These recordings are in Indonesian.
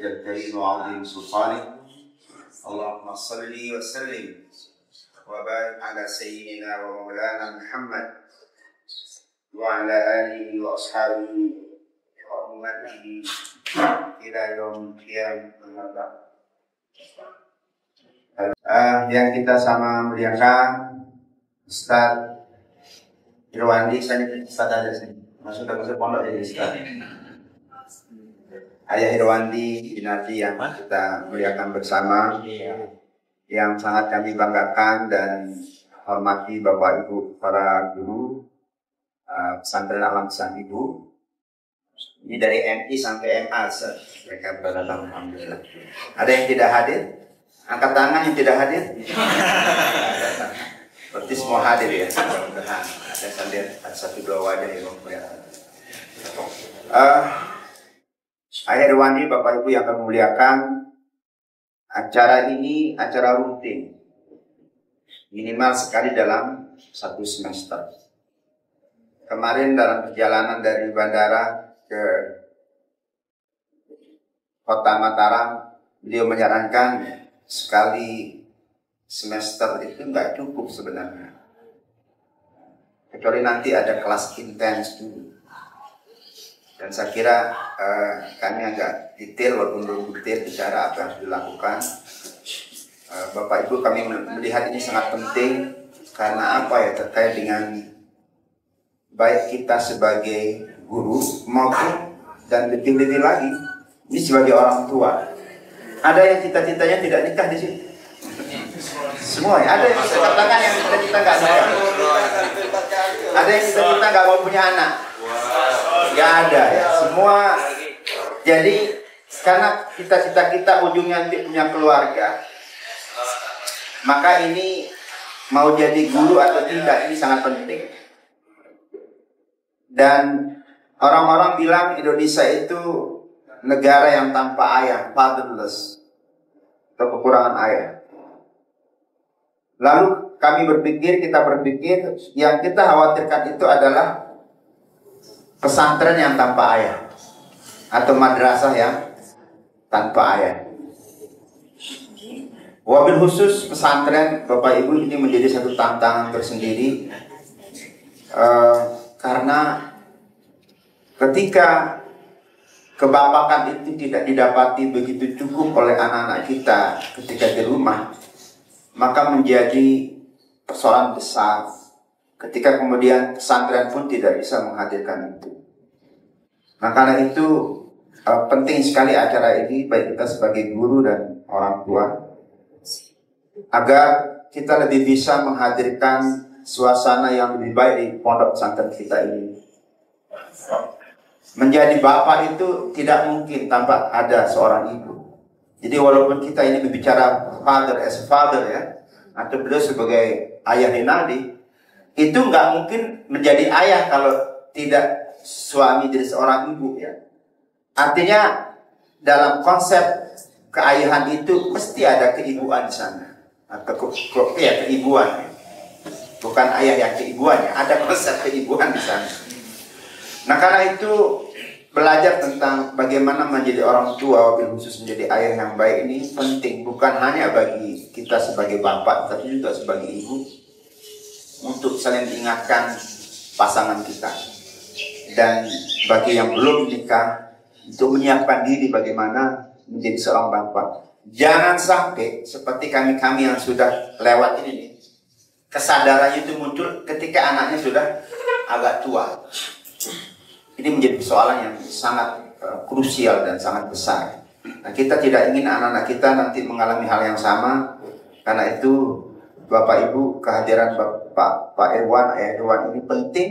الكريم وعظيم سلطانه اللهم صل وسلم وبارك على سيدنا ومولانا محمد وعلى آله وأصحابه وأمته إلى يوم القيامة. Yang kita sama muliakan Ustaz Irwandi, saya Ustaz aja sini. Sudah masuk pondok jadi Ustaz. Ayah Irwandi Binati yang kita muliakan bersama, yang sangat kami banggakan dan hormati Bapak Ibu para guru pesantren Alam Sang Ibu. Ini dari MI sampai MA, mereka berdatang, alhamdulillah. Ada yang tidak hadir? Angkat tangan yang tidak hadir. Berarti semua hadir ya. Mudah-mudahan ada sambil satu dua wajah yang kelihatan. Ayah Irwandi, Bapak Ibu yang kami muliakan, acara ini acara rutin, minimal sekali dalam satu semester. Kemarin dalam perjalanan dari bandara ke Kota Mataram, beliau menyarankan sekali semester itu nggak cukup sebenarnya, kecuali nanti ada kelas intens dulu. Dan saya kira kami agak detail, walaupun belum detail bicara apa yang harus dilakukan. Bapak Ibu, kami melihat ini sangat penting karena apa ya, terkait dengan baik kita sebagai guru maupun dan lebih-lebih lagi ini sebagai orang tua. Ada yang cita-citanya tidak nikah di sini? Semua ya? Ada yang katakan yang cita-cita nggak nikah? Ada yang cita-cita nggak mau punya anak? Nggak ada ya. Semua. Jadi karena cita-cita kita ujungnya nanti punya keluarga, maka ini mau jadi guru atau tidak ini sangat penting. Dan orang-orang bilang Indonesia itu negara yang tanpa ayah, fatherless, atau kekurangan ayah. Lalu kita berpikir yang kita khawatirkan itu adalah pesantren yang tanpa ayah atau madrasah yang tanpa ayah. Wabil khusus pesantren, Bapak Ibu, ini menjadi satu tantangan tersendiri karena ketika kebapakan itu tidak didapati begitu cukup oleh anak-anak kita ketika di rumah, maka menjadi persoalan besar ketika kemudian pesantren pun tidak bisa menghadirkan itu. Nah, karena itu penting sekali acara ini, baik kita sebagai guru dan orang tua, agar kita lebih bisa menghadirkan suasana yang lebih baik di pondok pesantren kita ini. Menjadi bapak itu tidak mungkin tanpa ada seorang ibu. Jadi walaupun kita ini berbicara father as father ya, atau beliau sebagai ayah Rinaldi, itu nggak mungkin menjadi ayah kalau tidak suami dari seorang ibu ya. Artinya dalam konsep keayahan itu mesti ada keibuan di sana. Atau keibuan ya. Bukan ayah yang keibuan ya, ada konsep keibuan di sana. Nah, karena itu belajar tentang bagaimana menjadi orang tua, wabil khusus menjadi ayah yang baik ini penting, bukan hanya bagi kita sebagai bapak, tapi juga sebagai ibu, untuk saling diingatkan pasangan kita. Dan bagi yang belum menikah, untuk menyiapkan diri bagaimana menjadi seorang bapak. Jangan sampai seperti kami-kami yang sudah lewat ini nih, kesadarannya itu muncul ketika anaknya sudah agak tua. Ini menjadi persoalan yang sangat krusial dan sangat besar. Nah, kita tidak ingin anak-anak kita nanti mengalami hal yang sama. Karena itu Bapak Ibu, kehadiran Pak Irwan, Ayah Irwan ini penting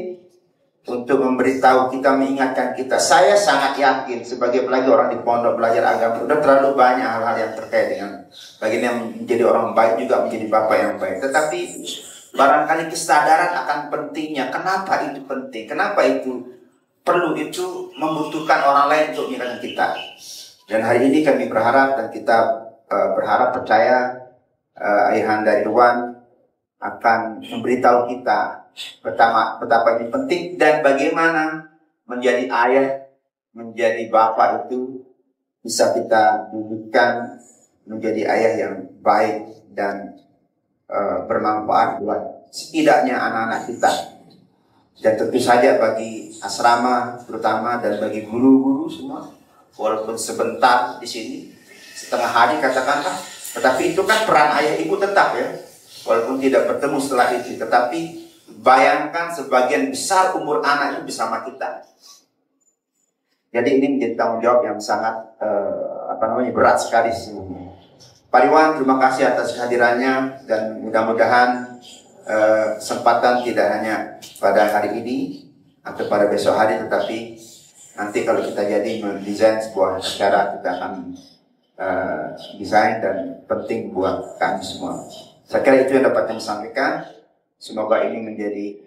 untuk memberitahu kita, mengingatkan kita. Saya sangat yakin sebagai apalagi orang di pondok belajar agama, sudah terlalu banyak hal-hal yang terkait dengan bagaimana menjadi orang baik, juga menjadi bapak yang baik. Tetapi barangkali kesadaran akan pentingnya. Kenapa itu penting? Kenapa itu perlu, itu membutuhkan orang lain untuk mengingatkan kita. Dan hari ini kami berharap dan kita berharap percaya Ayahanda Irwan akan memberitahu kita betapa ini penting dan bagaimana menjadi ayah, menjadi bapak itu bisa kita wujudkan menjadi ayah yang baik dan bermanfaat buat setidaknya anak-anak kita. Dan tentu saja bagi asrama terutama dan bagi guru-guru semua, walaupun sebentar di sini, setengah hari katakanlah, tetapi itu kan peran ayah ibu tetap ya, walaupun tidak bertemu setelah itu. Tetapi bayangkan sebagian besar umur anak itu bersama kita. Jadi ini menjadi tanggung jawab yang sangat berat sekali sesungguhnya. Pak Iwan, terima kasih atas kehadirannya dan mudah-mudahan kesempatan tidak hanya pada hari ini atau pada besok hari, tetapi nanti kalau kita jadi mendesain sebuah acara, kita akan desain dan penting buat kami semua. Saya kira itu yang dapat kami sampaikan. Semoga ini menjadi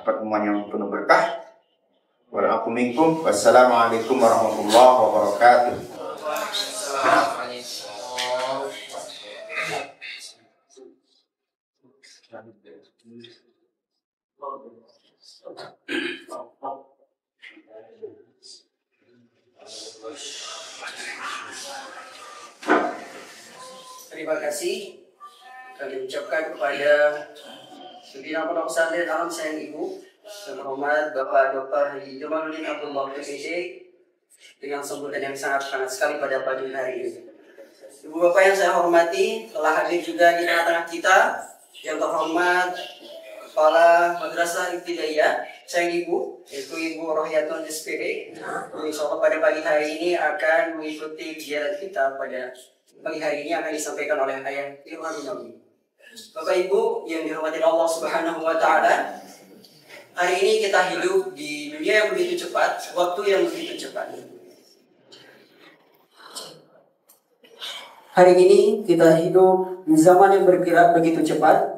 pertemuan yang penuh berkah. Wassalamualaikum warahmatullahi wabarakatuh. Terima kasih kami ucapkan kepada pimpinan Pondok Pesantren Alam Sayang Ibu yang terhormat Bapak Dr. Haji Jamaluddin Abdul Bakri PJ dengan sambutan yang sangat hangat sekali pada pagi hari ini. Ibu Bapak yang saya hormati, telah hadir juga di tengah-tengah kita yang terhormat Kepala Madrasah Ibtidaiyah Sayang Ibu, yaitu Ibu Rohiyatun SPD. Insyaallah pada pagi hari ini akan mengikuti kegiatan kita pada pagi hari ini akan disampaikan oleh Ayah Irwan Nabi. Bapak Ibu yang dirahmati Allah Subhanahu wa taala, hari ini kita hidup di dunia yang begitu cepat, waktu yang begitu cepat. Hari ini kita hidup di zaman yang bergerak begitu cepat.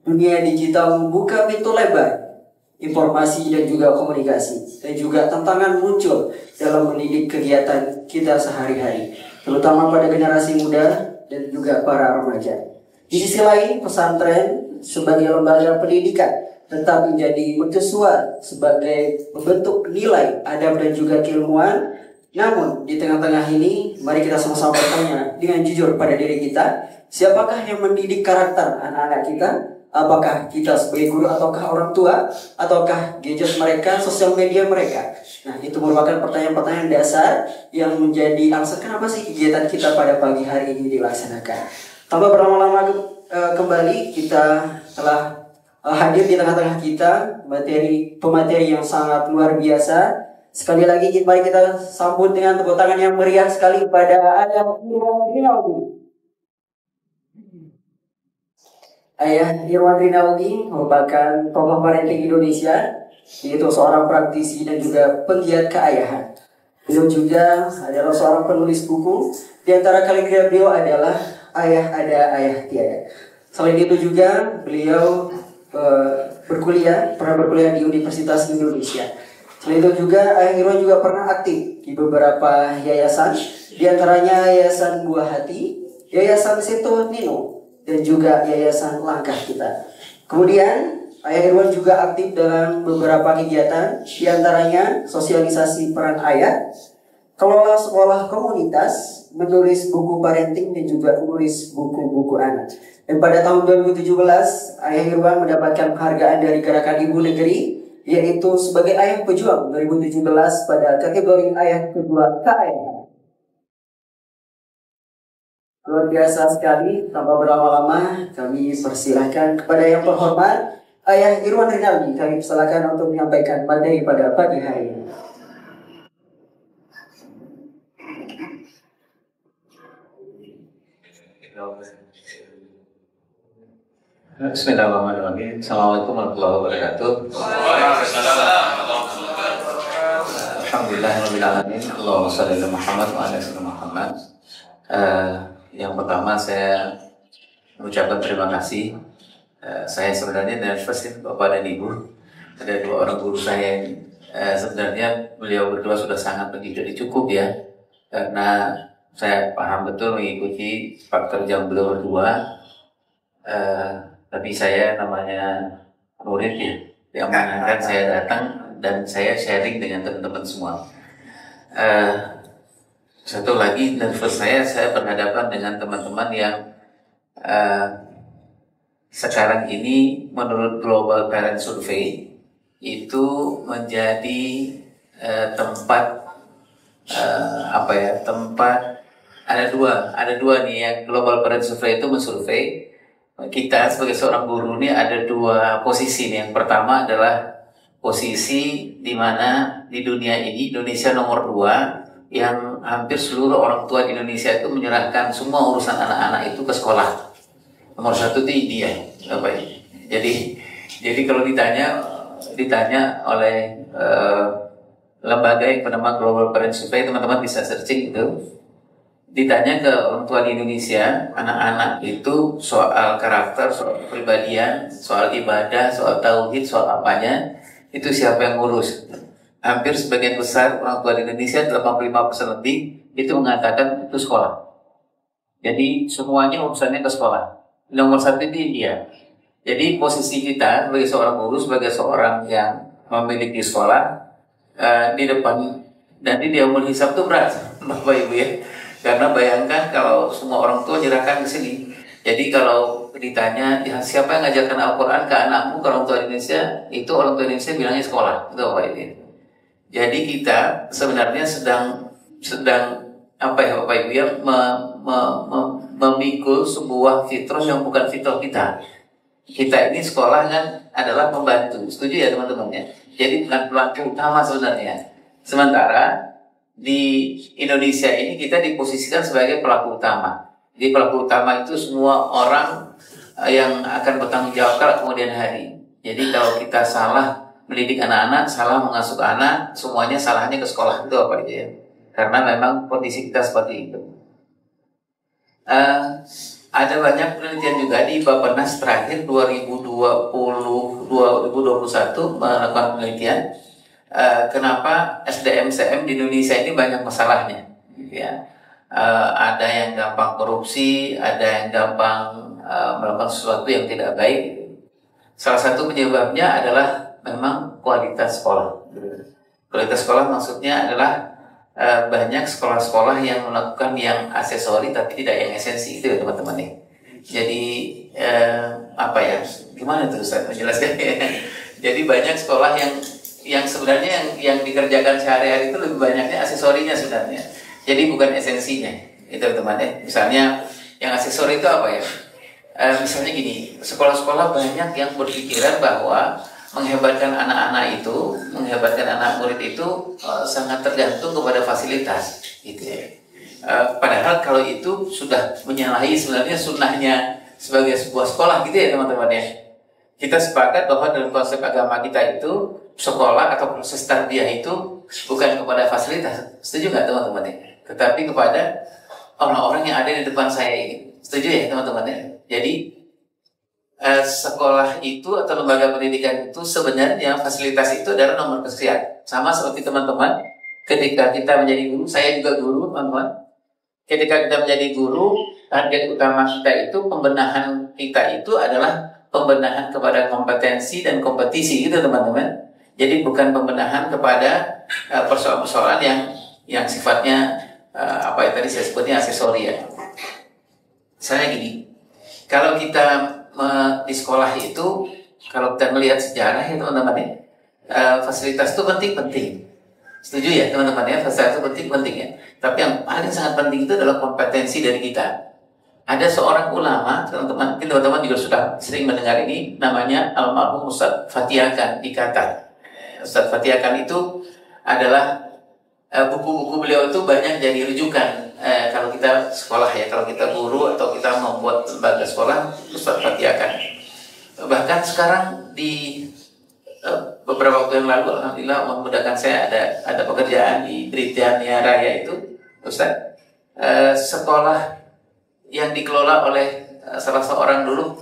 Dunia digital membuka pintu lebar informasi dan juga komunikasi, dan juga tantangan muncul dalam mendidik kegiatan kita sehari-hari, terutama pada generasi muda dan juga para remaja. Di sisi lain, pesantren sebagai lembaga pendidikan tetap menjadi mercusuar sebagai membentuk nilai adab dan juga keilmuan. Namun di tengah-tengah ini, mari kita sama-sama bertanya dengan jujur pada diri kita, siapakah yang mendidik karakter anak-anak kita? Apakah kita sebagai guru, ataukah orang tua, ataukah gadget mereka, sosial media mereka? Nah, itu merupakan pertanyaan-pertanyaan dasar yang menjadi alasan kenapa sih kegiatan kita pada pagi hari ini dilaksanakan. Tanpa berlama-lama kembali, kita telah hadir di tengah-tengah kita pemateri yang sangat luar biasa. Sekali lagi mari kita sambut dengan tepuk tangan yang meriah sekali pada Ayah Irwan Rinaldi merupakan tokoh parenting Indonesia, yaitu seorang praktisi dan juga penggiat keayahan. Beliau juga adalah seorang penulis buku. Di antara karya beliau adalah Ayah Ada Ayah Tiada. Selain itu juga beliau pernah berkuliah di Universitas Indonesia. Selain itu juga Ayah Irwan juga pernah aktif di beberapa yayasan, di antaranya Yayasan Buah Hati, Yayasan Seto Nino, dan juga Yayasan Langkah Kita. Kemudian Ayah Irwan juga aktif dalam beberapa kegiatan, di antaranya sosialisasi peran ayah, kelola sekolah komunitas, menulis buku parenting, dan juga menulis buku-buku anak. Dan pada tahun 2017, Ayah Irwan mendapatkan penghargaan dari Gerakan Ibu Negeri, yaitu sebagai Ayah Pejuang 2017 pada kategori Ayah Kedua KAIA. Luar biasa sekali. Tanpa berlama-lama, kami persilahkan kepada yang terhormat Ayah Irwan Rinaldi. Kami persilakan untuk menyampaikan materi pada pagi hari ini. Bismillahirrahmanirrahim. Assalamualaikum warahmatullahi wabarakatuh. Alhamdulillahirabbil alamin. Allahumma shalli ala Muhammad wa ala ali Muhammad. Yang pertama saya mengucapkan terima kasih. Saya sebenarnya nervous ya, Bapak dan Ibu. Ada dua orang guru saya yang sebenarnya beliau berdua sudah sangat begitu cukup ya. Karena saya paham betul mengikuti faktor jam beliau berdua. Tapi saya namanya murid ya, yang mengantarkan saya datang dan saya sharing dengan teman-teman semua. Satu lagi nervous saya berhadapan dengan teman-teman yang sekarang ini menurut Global Parent Survey itu menjadi tempat tempat ada dua nih ya. Global Parent Survey itu mensurvey kita sebagai seorang guru nih ada dua posisi nih. Yang pertama adalah posisi di mana di dunia ini Indonesia nomor 2 yang hampir seluruh orang tua di Indonesia itu menyerahkan semua urusan anak-anak itu ke sekolah. Nomor 1 itu India, Bapak. Jadi kalau ditanya oleh lembaga yang bernama Global Parent Survey, teman-teman bisa searching itu. Ditanya ke orang tua di Indonesia, anak-anak itu soal karakter, soal kepribadian, soal ibadah, soal tauhid, soal apanya, itu siapa yang ngurus? Hampir sebagian besar orang tua di Indonesia, 85% lebih, itu mengatakan itu sekolah. Jadi semuanya urusannya ke sekolah. Nomor 1 itu dia. Jadi posisi kita sebagai seorang guru, sebagai seorang yang memiliki sekolah, di depan nanti dia umur hisab itu berat, Bapak Ibu ya. Karena bayangkan kalau semua orang tua nyerahkan ke sini. Jadi kalau ditanya ya, siapa yang ngajarkan Al-Quran ke anakmu, ke orang tua Indonesia, itu orang tua Indonesia bilangnya sekolah. Itu Bapak Ibu. Jadi kita sebenarnya sedang Bapak Ibu ya, memikul sebuah fitrah yang bukan fitrah kita. Kita ini sekolah kan adalah pembantu. Setuju ya teman-teman ya? Jadi bukan pelaku utama sebenarnya. Sementara di Indonesia ini kita diposisikan sebagai pelaku utama. Jadi pelaku utama itu semua orang yang akan bertanggung jawab kalau kemudian hari. Jadi kalau kita salah mendidik anak-anak, salah mengasuh anak, semuanya salahnya ke sekolah itu apa ya? Karena memang kondisi kita seperti itu. Ada banyak penelitian juga di Bappenas terakhir 2021 melakukan penelitian. Kenapa SDM-CM di Indonesia ini banyak masalahnya, gitu ya. Ada yang gampang korupsi, ada yang gampang melakukan sesuatu yang tidak baik. Salah satu penyebabnya adalah memang kualitas sekolah. Kualitas sekolah maksudnya adalah banyak sekolah-sekolah yang melakukan yang aksesori tapi tidak yang esensi, itu ya teman-teman nih. Jadi gimana tuh Ustaz menjelaskan? Jadi banyak sekolah yang sebenarnya yang dikerjakan sehari-hari itu lebih banyaknya aksesorinya sebenarnya. Jadi bukan esensinya, itu teman-teman ya. Misalnya yang aksesori itu apa ya? Misalnya gini, sekolah-sekolah banyak yang berpikiran bahwa menghebatkan anak-anak itu, menghebatkan anak murid itu sangat tergantung kepada fasilitas, gitu ya. Padahal kalau itu sudah menyalahi sebenarnya sunnahnya sebagai sebuah sekolah, gitu ya teman-teman ya. Kita sepakat bahwa dalam konsep agama kita itu sekolah atau proses tarbiyah itu bukan kepada fasilitas, setuju nggak teman-teman ya? Tetapi kepada orang-orang yang ada di depan saya ini, setuju ya teman-teman ya? Jadi sekolah itu atau lembaga pendidikan itu sebenarnya fasilitas itu adalah nomor kesekian. Sama seperti teman-teman, ketika kita menjadi guru, saya juga guru teman-teman. Ketika kita menjadi guru, target utama kita itu pembenahan kita itu adalah pembenahan kepada kompetensi dan kompetisi, gitu teman-teman. Jadi bukan pembenahan kepada persoalan-persoalan yang sifatnya tadi saya sebutnya aksesori ya. Misalnya gini, kalau kita di sekolah itu, kalau kita melihat sejarah ya teman-teman ya, fasilitas itu penting-penting. Setuju ya teman-teman ya, fasilitas itu penting-penting ya. Tapi yang paling sangat penting itu adalah kompetensi dari kita. Ada seorang ulama, teman-teman, mungkin teman-teman juga sudah sering mendengar ini, namanya almarhum Ustadz Fatiakan di Qatar. Ustadz Fatiakan itu adalah buku-buku beliau itu banyak jadi rujukan kalau kita sekolah ya, kalau kita guru atau kita membuat lembaga sekolah, Ustadz Fatiakan. Bahkan sekarang di beberapa waktu yang lalu, alhamdulillah memudahkan saya ada pekerjaan di Britania Raya itu, Ustadz, sekolah yang dikelola oleh salah seorang dulu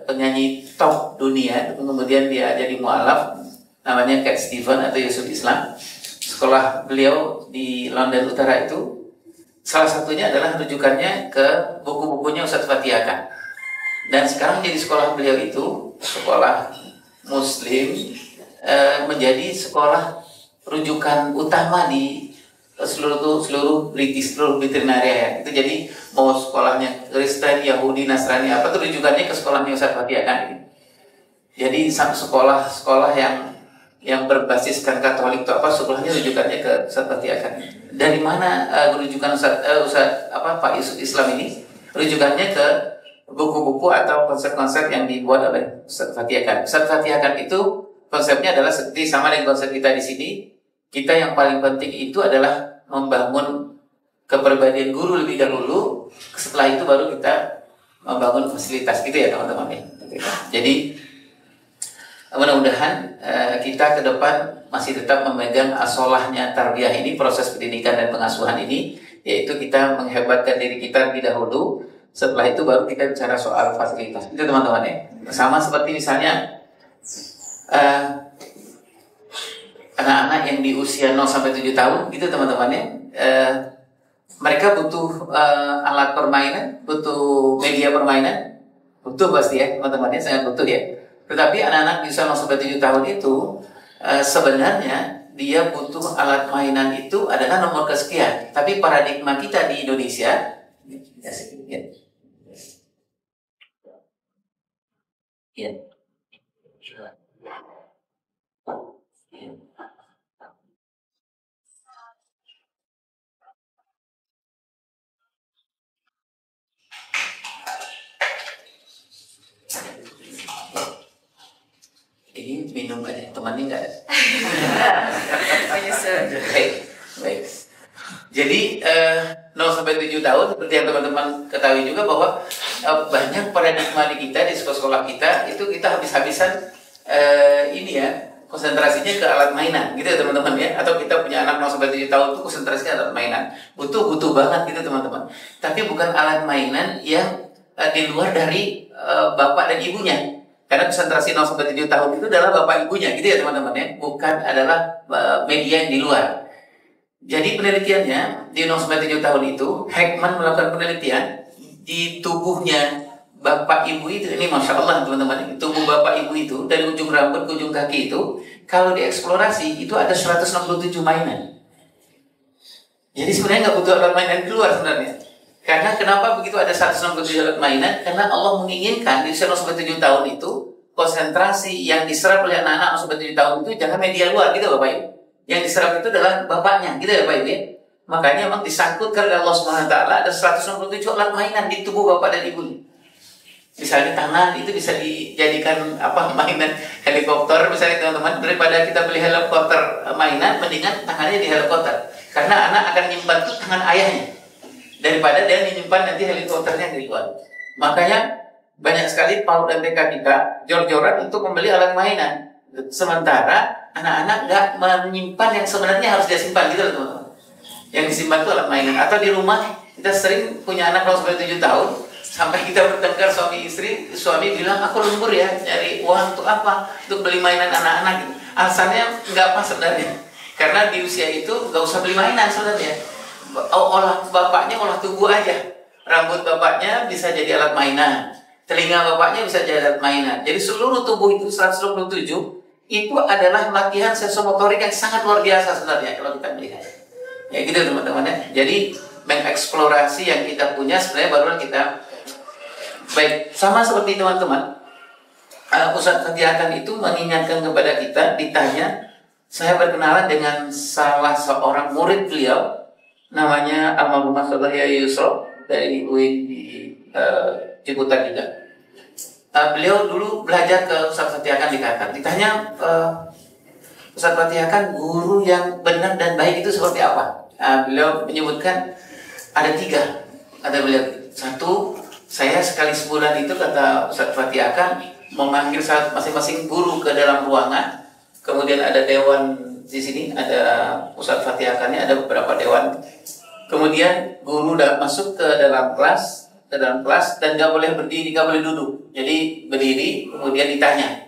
penyanyi top dunia, kemudian dia jadi mualaf, namanya Cat Steven atau Yusuf Islam. Sekolah beliau di London Utara itu salah satunya adalah rujukannya ke buku-bukunya Ustadz Fatiakan. Dan sekarang jadi sekolah beliau itu sekolah Muslim, menjadi sekolah rujukan utama di seluruh British, seluruh Britania ya. Itu jadi mau sekolahnya Kristen, Yahudi, Nasrani apa tuh rujukannya ke sekolahnya Ustaz Fatih Akan ini. Jadi sekolah yang berbasiskan Katolik itu apa sekolahnya rujukannya ke Ustaz Fatih Akan. Dari mana rujukan Ustaz Pak Yusuf Islam ini? Rujukannya ke buku-buku atau konsep-konsep yang dibuat oleh Ustaz Fatih Akan. Ustaz Fatih Akan itu konsepnya adalah seperti sama dengan konsep kita di sini. Kita yang paling penting itu adalah membangun kepribadian guru lebih dahulu. Setelah itu baru kita membangun fasilitas gitu ya teman-teman. Jadi mudah-mudahan kita ke depan masih tetap memegang asolahnya tarbiyah ini, proses pendidikan dan pengasuhan ini, yaitu kita menghebatkan diri kita lebih dahulu. Setelah itu baru kita bicara soal fasilitas. Itu teman-teman ya. Sama seperti misalnya anak-anak yang di usia 0 sampai 7 tahun gitu teman-teman ya. Mereka butuh alat permainan, butuh media permainan, butuh pasti ya teman-teman ya, sangat butuh ya. Tetapi anak-anak di usia 0 sampai 7 tahun itu sebenarnya dia butuh alat mainan itu adalah nomor kesekian. Tapi paradigma kita di Indonesia ya. Ini minum aja, temannya nggak ada. Baik. Jadi 0 sampai 7 tahun seperti yang teman-teman ketahui juga bahwa banyak paradigma di kita di sekolah-sekolah kita itu kita habis-habisan ini ya konsentrasinya ke alat mainan gitu ya teman-teman ya, atau kita punya anak 0 sampai 7 tahun itu konsentrasinya alat mainan butuh banget gitu teman-teman, tapi bukan alat mainan yang di luar dari bapak dan ibunya. Karena konsentrasi 0 sampai 7 tahun itu adalah bapak ibunya gitu ya teman-teman ya, bukan adalah media yang di luar. Jadi penelitiannya di 0 sampai 7 tahun itu Heckman melakukan penelitian di tubuhnya bapak ibu itu. Ini Masya Allah teman-teman, tubuh bapak ibu itu dari ujung rambut ke ujung kaki itu kalau dieksplorasi itu ada 167 mainan. Jadi sebenarnya nggak butuh alat mainan di luar sebenarnya. Karena kenapa begitu ada 167 alat mainan? Karena Allah menginginkan di usia 0 sampai 7 tahun itu konsentrasi yang diserap oleh anak-anak 0 sampai 7 tahun itu jangan media luar gitu Bapak Ibu. Yang diserap itu adalah bapaknya gitu ya Bapak Ibu ya. Makanya memang disangkutkan oleh Allah Subhanahu wa taala ada 167 alat mainan di tubuh bapak dan ibu. Misalnya tangan itu bisa dijadikan mainan helikopter misalnya teman-teman, daripada kita beli helikopter mainan mendingan tangannya di helikopter. Karena anak akan nyimpan tuh tangan ayahnya daripada dia menyimpan nanti helikopternya di luar. Makanya banyak sekali PAUD dan TK kita jor-joran untuk membeli alat mainan. Sementara anak-anak nggak menyimpan yang sebenarnya harus dia simpan gitu teman-teman. Yang disimpan itu alat mainan. Atau di rumah kita sering punya anak 0 sampai 7 tahun sampai kita bertengkar suami istri, suami bilang aku lembur ya nyari uang untuk apa? Untuk beli mainan anak-anak gitu. Alasannya nggak pas sebenarnya. Karena di usia itu nggak usah beli mainan sebenarnya. Olah bapaknya olah tubuh aja. Rambut bapaknya bisa jadi alat mainan. Telinga bapaknya bisa jadi alat mainan. Jadi seluruh tubuh itu 127 itu adalah latihan sensomotorik yang sangat luar biasa sebenarnya kalau kita melihat. Ya gitu teman-teman ya. Jadi mengeksplorasi yang kita punya sebenarnya baru kita baik. Sama seperti teman-teman, Ustaz Fatih Akan itu mengingatkan kepada kita, ditanya, saya berkenalan dengan salah seorang murid beliau namanya Almarhumah Saudara Yusro dari UIN di Ciputat juga. Beliau dulu belajar ke Ustaz Fatih Akan di Qatar. Ditanya Ustaz Fatih Akan guru yang benar dan baik itu seperti apa? Beliau menyebutkan ada 3. Ada beliau 1, saya sekali sebulan itu kata Ustaz Fatih Akan memanggil masing-masing guru ke dalam ruangan. Kemudian ada dewan di sini, ada Ustaz Fatih Akannya, ada beberapa dewan. Kemudian guru masuk ke dalam kelas dan nggak boleh berdiri, nggak boleh duduk. Jadi berdiri, kemudian ditanya.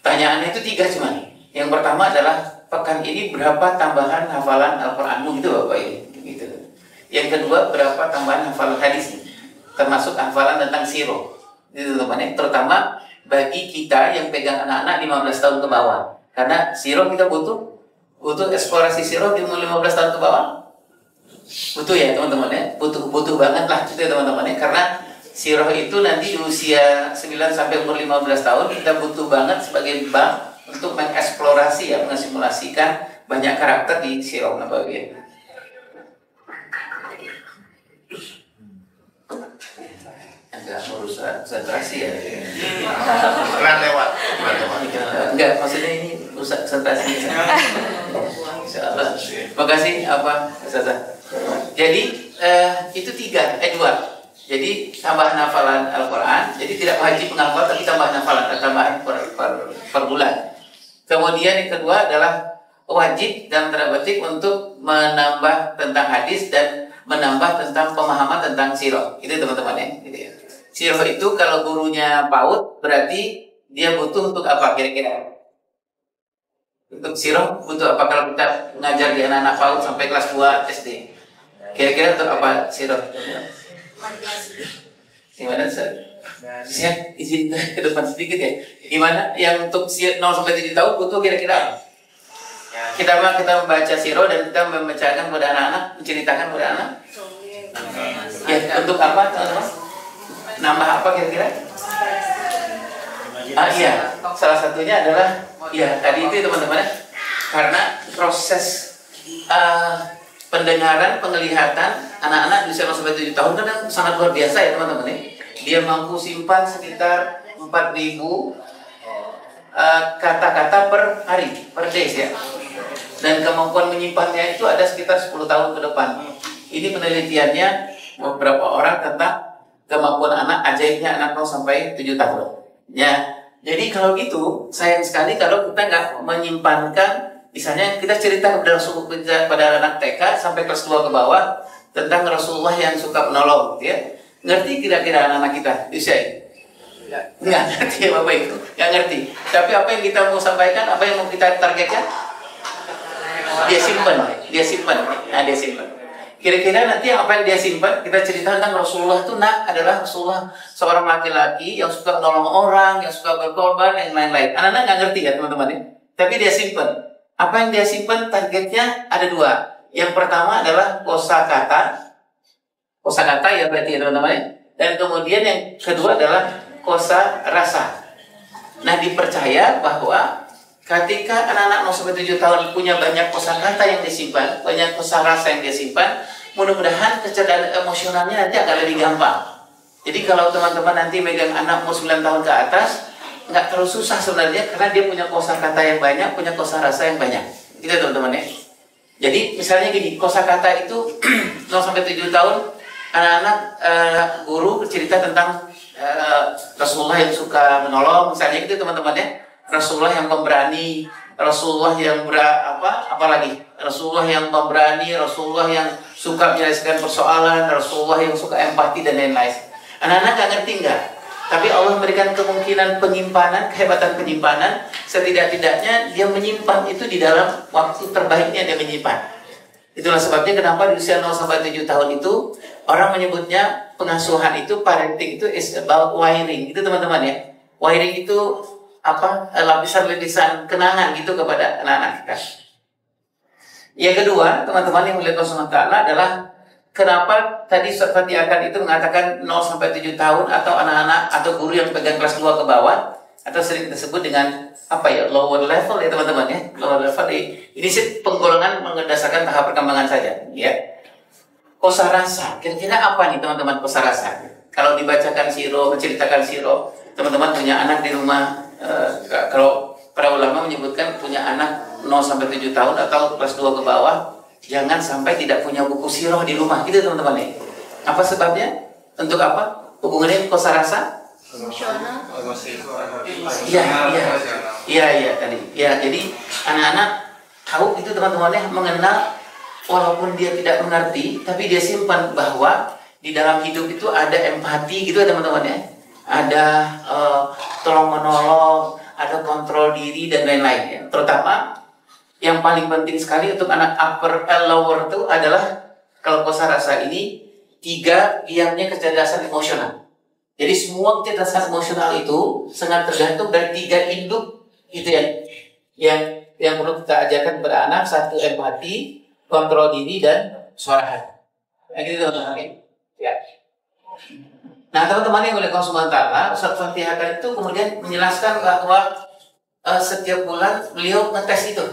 Pertanyaannya itu 3 cuma. Yang pertama adalah pekan ini berapa tambahan hafalan Al-Quranmu gitu Bapak ini. Gitu. Yang kedua berapa tambahan hafalan hadis, termasuk hafalan tentang siro. Itu teman-teman. Terutama bagi kita yang pegang anak-anak 15 tahun ke bawah. Karena siro kita butuh Butuh eksplorasi sirah di umur 15 tahun ke bawah? Butuh ya teman-teman ya, butuh banget lah itu ya teman-teman ya, karena sirah itu nanti di usia 9 sampai umur 15 tahun kita butuh banget sebagai bank untuk mengeksplorasi ya, mensimulasikan banyak karakter di sirah nabawiyah. Agak merusak konsentrasi ya. Lewat. Enggak, maksudnya ini rusak konsentrasi. Insyaallah. Makasih Ustazah. Jadi itu dua. Jadi tambah hafalan Al-Quran. Jadi tidak wajib menghafal, tapi tambah hafalan, tambahan per bulan. Kemudian yang kedua adalah wajib dalam tanda petik untuk menambah tentang hadis dan menambah tentang pemahaman tentang sirah. Itu teman-teman ya. Gitu ya. Sirah itu kalau gurunya PAUD berarti dia butuh untuk apa kira-kira? Untuk sirah butuh apa kalau kita ngajar di anak-anak PAUD sampai kelas 2 SD? Kira-kira untuk apa sirah? Gimana saya izin ke depan sedikit ya. Gimana yang untuk 0 sampai 7 tahun butuh kira-kira apa? Kita membaca sirah dan kita membacakan kepada anak-anak, menceritakan kepada anak. Ya, untuk apa teman-teman? Nambah apa kira-kira? Iya, salah satunya adalah ya tadi itu teman-teman ya, karena proses pendengaran, penglihatan anak-anak di usia 0 sampai 7 tahun kan sangat luar biasa ya teman-teman ya. Dia mampu simpan sekitar 4.000 kata-kata per hari, per days ya. Dan kemampuan menyimpannya itu ada sekitar 10 tahun ke depan. Ini penelitiannya beberapa orang tentang kemampuan anak, ajaibnya anak 0 sampai 7 tahun. Ya, jadi kalau gitu sayang sekali kalau kita nggak menyimpankan. Misalnya kita cerita pada anak TK sampai kelas 2 ke bawah tentang Rasulullah yang suka menolong, ya. Ngerti kira-kira anak-anak kita di usia ini? Nggak ngerti ya Bapak Ibu, nggak ngerti. Tapi apa yang kita mau sampaikan, apa yang mau kita targetkan? Dia simpan. Nah, dia simpan. Kira-kira nanti apa yang dia simpan, kita cerita tentang Rasulullah itu adalah Rasulullah seorang laki-laki yang suka menolong orang, yang suka berkorban, yang lain-lain. Anak-anak nggak ngerti ya teman-teman ya. Tapi dia simpan. Apa yang dia simpan targetnya ada 2. Yang pertama adalah kosakata ya berarti ya teman-teman ya. Dan kemudian yang kedua adalah kosa rasa. Nah, dipercaya bahwa ketika anak-anak 0 sampai 7 tahun punya banyak kosakata yang disimpan, banyak kosa rasa yang dia simpan, mudah-mudahan kecerdasan emosionalnya nanti agak lebih gampang. Jadi kalau teman-teman nanti megang anak umur 9 tahun ke atas, nggak terlalu susah sebenarnya karena dia punya kosakata yang banyak, punya kosa rasa yang banyak. Gitu teman-teman ya. Jadi misalnya gini, kosakata itu 0 sampai 7 tahun anak-anak guru cerita tentang Rasulullah yang suka menolong, misalnya gitu teman-teman ya. Rasulullah yang pemberani, Rasulullah yang apalagi Rasulullah yang pemberani, Rasulullah yang suka menyelesaikan persoalan, Rasulullah yang suka empati dan lain-lain. Anak-anak nggak ngerti nggak? Tapi Allah memberikan kemungkinan penyimpanan, kehebatan penyimpanan. Setidak-tidaknya dia menyimpan itu di dalam waktu terbaiknya dia menyimpan. Itulah sebabnya kenapa di usia 0 sampai 7 tahun itu orang menyebutnya pengasuhan itu, parenting itu is about wiring. Itu teman-teman ya. Wiring itu lapisan-lapisan kenangan gitu kepada anak-anak kita. Yang kedua, teman-teman yang melihat Allah SWT adalah kenapa tadi seperti akan itu mengatakan 0 sampai 7 tahun atau anak-anak atau guru yang pegang kelas 2 ke bawah atau sering disebut dengan lower level ya teman-teman ya. Lower level ini sih penggolongan berdasarkan tahap perkembangan saja ya. Kosa rasa, kira-kira apa nih teman-teman kosa rasa? Kalau dibacakan siro, menceritakan siro, teman-teman punya anak di rumah, kalau para ulama menyebutkan punya anak 0 sampai 7 tahun atau kelas 2 ke bawah, jangan sampai tidak punya buku sirah di rumah, gitu teman-teman ya. Apa sebabnya? Untuk apa? Hubungannya kosa rasa? Emosional. Iya tadi. Ya, jadi anak-anak tahu itu teman-teman ya, mengenal walaupun dia tidak mengerti, tapi dia simpan bahwa di dalam hidup itu ada empati gitu ya teman-teman ya. Ada tolong menolong, ada kontrol diri dan lain-lain ya. Terutama yang paling penting sekali untuk anak upper lower itu adalah kalau kosa rasa ini 3 biangnya kecerdasan emosional. Jadi semua kecerdasan emosional itu sangat tergantung dari 3 induk itu yang yang perlu kita ajarkan kepada anak. Satu, empati, kontrol diri, dan suara hati. Nah, gitu teman-teman. Ya. Nah, teman-teman yang oleh konsumen Ta'ala, Ustaz Fatih Hakan itu kemudian menjelaskan bahwa setiap bulan beliau ngetes itu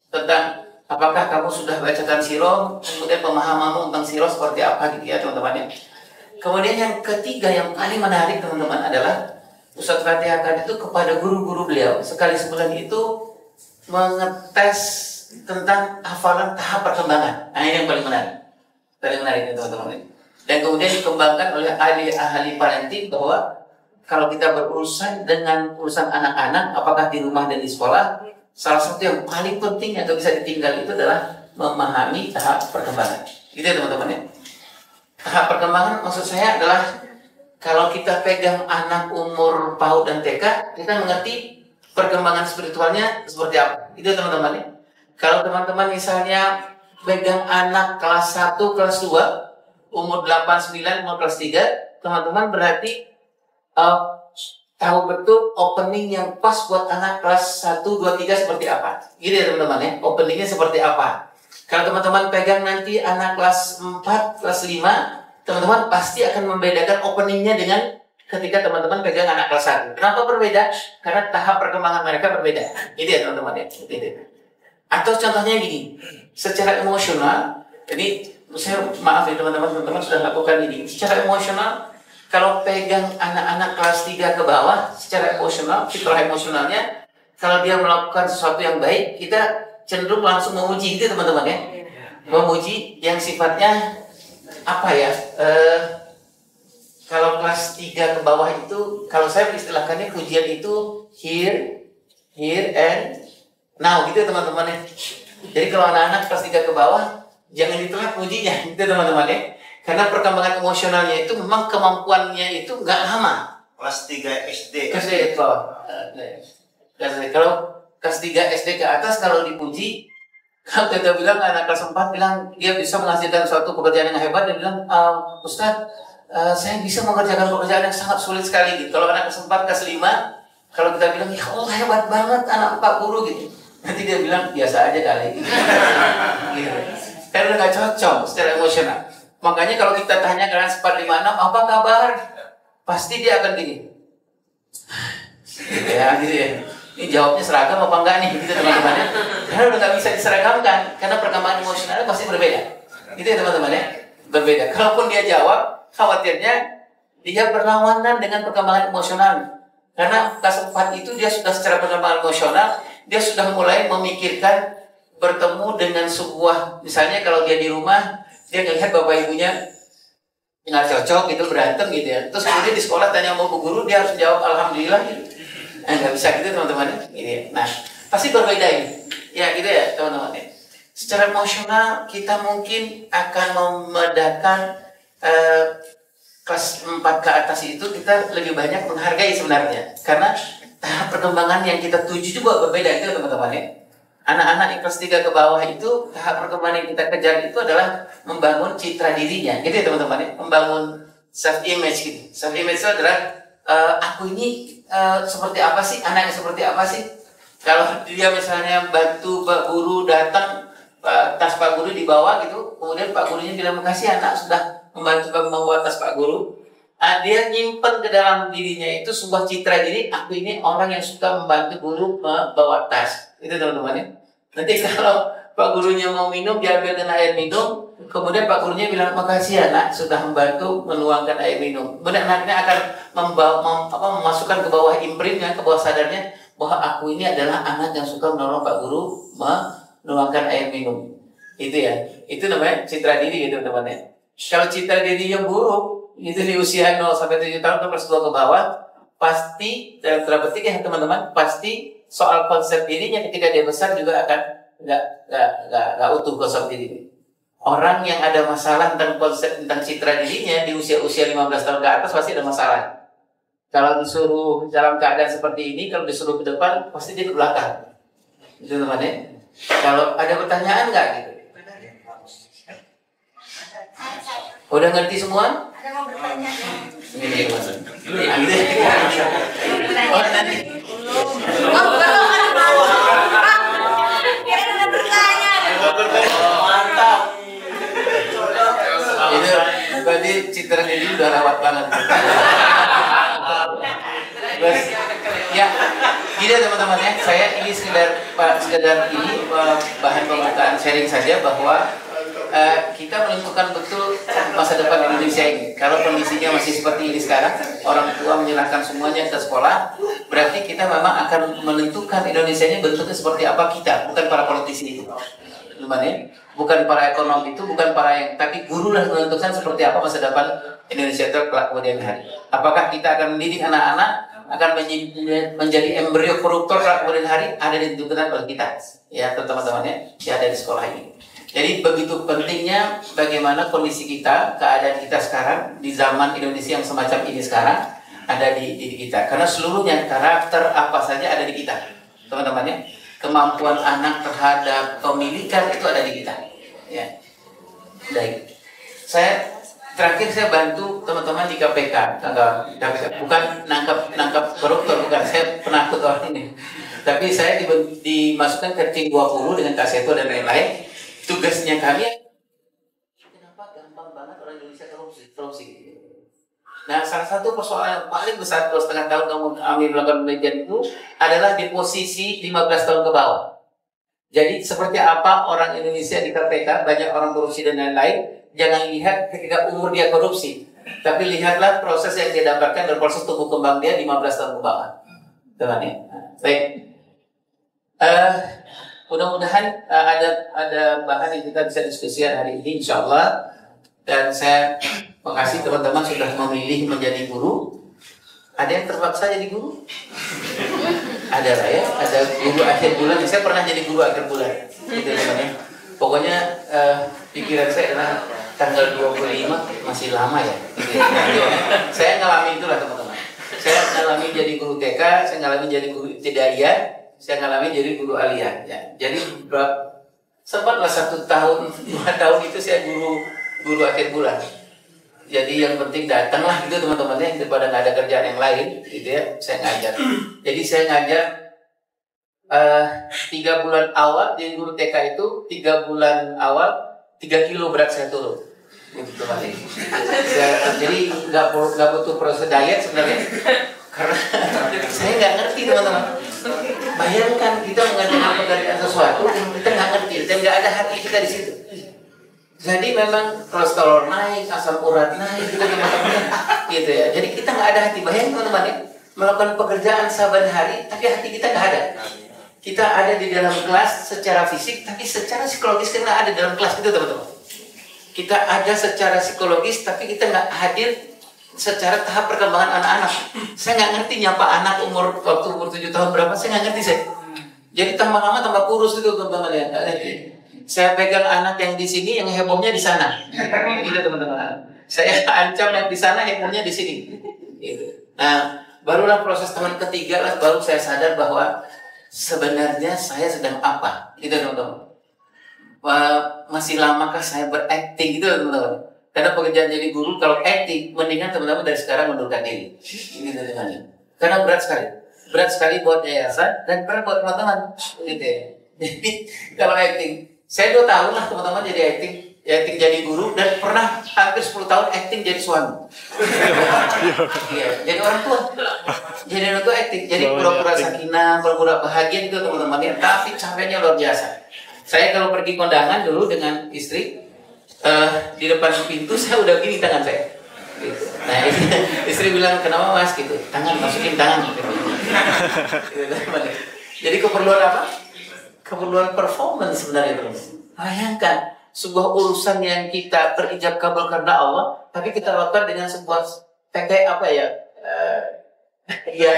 tentang apakah kamu sudah bacakan sirah, kemudian pemahamanmu tentang sirah seperti apa gitu ya teman-teman. Kemudian yang ketiga yang paling menarik teman-teman adalah Ustaz Fatih Hakan itu kepada guru-guru beliau sekali sebulan itu mengetes tentang hafalan tahap perkembangan. Nah, ini yang paling menarik. Paling menarik teman-teman. Dan kemudian dikembangkan oleh ahli parenting bahwa kalau kita berurusan dengan urusan anak-anak, apakah di rumah dan di sekolah, salah satu yang paling penting yang bisa ditinggal itu adalah memahami tahap perkembangan. Gitu ya teman-teman ya. Tahap perkembangan maksud saya adalah kalau kita pegang anak umur PAUD dan TK, kita mengerti perkembangan spiritualnya seperti apa. Itu teman-teman ya. Kalau teman-teman misalnya pegang anak kelas 1, kelas 2, umur 8, 9, umur kelas 3, teman-teman berarti tahu betul opening yang pas buat anak kelas 1, 2, 3 seperti apa. Gitu ya teman-teman ya, openingnya seperti apa. Kalau teman-teman pegang nanti anak kelas 4, kelas 5, teman-teman pasti akan membedakan openingnya dengan ketika teman-teman pegang anak kelas 1. Kenapa berbeda? Karena tahap perkembangan mereka berbeda. Gitu ya teman-teman ya. Gitu. Atau contohnya gini, secara emosional, jadi saya maaf ya teman-teman sudah lakukan ini. Secara emosional, kalau pegang anak-anak kelas 3 ke bawah, secara emosional, fitrah emosionalnya, kalau dia melakukan sesuatu yang baik, kita cenderung langsung memuji itu teman-teman ya. Memuji yang sifatnya apa ya? Kalau kelas 3 ke bawah itu, kalau saya istilahkannya pujian itu here and now gitu teman-teman ya. Jadi kalau anak-anak kelas 3 ke bawah, jangan ditelat pujinya, gitu teman-teman ya. Karena perkembangan emosionalnya itu memang kemampuannya itu nggak lama. Kelas 3 SD. Kelas 3 ke bawah. Kalau kelas 3 SD ke atas kalau dipuji, kalau kita bilang anak kelas 4 bilang dia bisa menghasilkan suatu pekerjaan yang hebat, dia bilang, Ustaz, saya bisa mengerjakan pekerjaan yang sangat sulit sekali gitu. Kalau anak kelas 4, kelas 5, kalau kita bilang, ya Allah hebat banget anak Pak Guru gitu. Nanti dia bilang, biasa aja kali gitu. Karena nggak cocok secara emosional. Makanya kalau kita tanya kalian 4, 5, 6, apa kabar? Pasti dia akan gini. Gitu ya. Ini jawabnya seragam apa enggak nih? Gitu teman-teman ya. Karena udah nggak bisa diseragamkan. Karena perkembangan emosionalnya pasti berbeda. Gitu ya teman-teman ya. Berbeda. Kalaupun dia jawab, khawatirnya dia berlawanan dengan perkembangan emosional. Karena kelas 4 itu dia sudah secara perkembangan emosional, dia sudah mulai memikirkan bertemu dengan sebuah, misalnya kalau dia di rumah, dia ngelihat bapak ibunya nggak cocok gitu, berantem gitu ya. Terus kemudian di sekolah tanya sama bu guru, dia harus jawab alhamdulillah gitu. Nggak bisa gitu teman-teman gitu. Nah, pasti berbeda ini. Ya gitu ya teman-teman. Secara emosional kita mungkin akan membedakan kelas 4 ke atas itu kita lebih banyak menghargai sebenarnya. Karena tahap perkembangan yang kita tuju juga berbeda itu teman-teman ya. Anak-anak yang kelas 3 ke bawah itu tahap perkembangan yang kita kejar itu adalah membangun citra dirinya, gitu ya teman-teman ya, membangun self image gitu. Self image itu adalah aku ini seperti apa sih, anaknya seperti apa sih. Kalau dia misalnya bantu Pak Guru datang, tas Pak Guru dibawa gitu, kemudian Pak Gurunya bilang makasih anak sudah membantu membawa tas Pak Guru. Dia nyimpen ke dalam dirinya itu sebuah citra diri, aku ini orang yang suka membantu guru membawa tas. Itu teman-teman ya. Nanti kalau Pak Gurunya mau minum, diambilkan air minum, kemudian Pak Gurunya bilang makasih anak sudah membantu menuangkan air minum. Kemudian anaknya akan memasukkan ke bawah imprintnya, ke bawah sadarnya bahwa aku ini adalah anak yang suka menolong Pak Guru menuangkan air minum. Itu ya. Itu namanya citra diri gitu teman-teman ya. Kalau citra diri yang buruk itu di usia 0 sampai 7 tahun ke kelas 2 ke bawah, pasti dalam tanda petik ya teman-teman, pasti soal konsep dirinya ketika dia besar juga akan nggak utuh konsep diri. Orang yang ada masalah tentang konsep tentang citra dirinya di usia-usia 15 tahun ke atas pasti ada masalah. Kalau disuruh dalam keadaan seperti ini, kalau disuruh ke depan, pasti dia ke belakang. Itu teman-teman ya. Kalau ada pertanyaan nggak gitu? Udah ngerti semua? Ada mau bertanya? Ini maksud. Oh, kalau udah lewat banget. Terus, ya, gini teman-teman ya, saya ini sekedar ini bahan pembukaan sharing saja bahwa kita menentukan betul masa depan Indonesia ini. Kalau kondisinya masih seperti ini sekarang, orang tua menyerahkan semuanya ke sekolah, berarti kita memang akan menentukan Indonesia ini bentuknya seperti apa kita, bukan para politisi itu. Teman-teman, bukan para ekonom itu, bukan para yang, tapi guru lah menentukan seperti apa masa depan Indonesia itu kelak kemudian hari. Apakah kita akan mendidik anak-anak akan menjadi embrio koruptor kelak kemudian hari, ada ditentukan oleh kita, ya teman-teman ya ada di sekolah ini. Jadi begitu pentingnya bagaimana kondisi kita, keadaan kita sekarang di zaman Indonesia yang semacam ini sekarang ada di kita. Karena seluruhnya karakter apa saja ada di kita, teman-teman ya. Kemampuan anak terhadap pemilikan itu ada di kita, ya. Baik. Terakhir saya bantu teman-teman di KPK, bukan nangkap koruptor, bukan, saya penakut orang ini. Tapi saya dimasukkan ke tim 20 dengan Kaseto dan lain-lain. Tugasnya kami, kenapa gampang banget orang Indonesia korupsi? Nah, salah satu persoalan yang paling besar 2,5 tahun kami melakukan penelitian itu adalah di posisi 15 tahun ke bawah. Jadi seperti apa orang Indonesia di KPK, banyak orang korupsi dan lain-lain. Jangan lihat ketika umur dia korupsi, tapi lihatlah proses yang dia dapatkan dan proses tumbuh kembang dia 15 tahun ke bawah. Teman ya. Baik. Mudah-mudahan ada bahan yang kita bisa diskusikan hari ini, insyaallah. Dan saya makasih teman-teman sudah memilih menjadi guru. Ada yang terpaksa jadi guru? Ada lah ya, ada guru akhir bulan. Saya pernah jadi guru akhir bulan. Gitu teman-teman. Pokoknya pikiran saya adalah tanggal 25 masih lama ya. Gitu. Saya ngalami itulah teman-teman. Saya ngalami jadi guru TK, saya ngalami jadi guru ibtidaiyah, saya ngalami jadi guru aliyah. Ya. Jadi sempatlah 1 tahun, 2 tahun itu saya guru akhir bulan. Jadi yang penting datanglah gitu teman-teman ya, daripada nggak ada kerjaan yang lain, gitu ya. Saya ngajar. Jadi saya ngajar 3 bulan awal jadi guru TK itu 3 bulan awal 3 kilo berat saya turun. Gitu teman-teman. Jadi nggak butuh proses diet sebenarnya, karena saya nggak ngerti teman-teman. Bayangkan kita mengajarkan pekerjaan sesuatu kita nggak ngerti dan nggak ada hati kita di situ. Jadi memang kolesterol naik, asam urat naik, gitu teman-teman, gitu ya. Jadi kita nggak ada hati. Bayangkan teman-teman ya, melakukan pekerjaan saban hari, tapi hati kita nggak ada. Kita ada di dalam kelas secara fisik, tapi secara psikologis kita nggak ada dalam kelas itu teman-teman. Kita ada secara psikologis, tapi kita nggak hadir secara tahap perkembangan anak-anak. Saya nggak ngerti nyapa anak waktu umur 7 tahun berapa, saya nggak ngerti saya. Jadi tambah lama tambah kurus itu teman-teman ya. Saya pegang anak yang di sini, yang hebohnya di sana. Gitu teman-teman. Saya ancam yang di sana, hebohnya di sini. Gitu. Nah, barulah proses teman ketiga lah, baru saya sadar bahwa sebenarnya saya sedang apa. Gitu teman-teman. Masih lamakah saya berakting gitu teman-teman. Karena pekerjaan jadi guru kalau acting, mendingan teman-teman dari sekarang mundurkan diri. Gitu teman-teman. Karena berat sekali buat yayasan dan berat buat teman-teman. Gitu ya. Jadi kalau acting, saya 2 tahun lah teman-teman jadi acting jadi guru, dan pernah hampir 10 tahun acting jadi suami. Iya, jadi orang tua. Jadi orang tua acting, jadi pura-pura sakinah, pura-pura bahagia itu teman-teman ya. Tapi capeknya luar biasa. Saya kalau pergi kondangan dulu dengan istri, di depan pintu saya udah gini tangan saya. Gitu. Nah, istri bilang, "Kenapa Mas?" gitu. Masukin tangan. Gitu. Jadi keperluan apa? Keperluan performance sebenarnya teman. Bayangkan sebuah urusan yang kita berijab kabul karena Allah, tapi kita lakukan dengan sebuah pakai apa ya? Ya.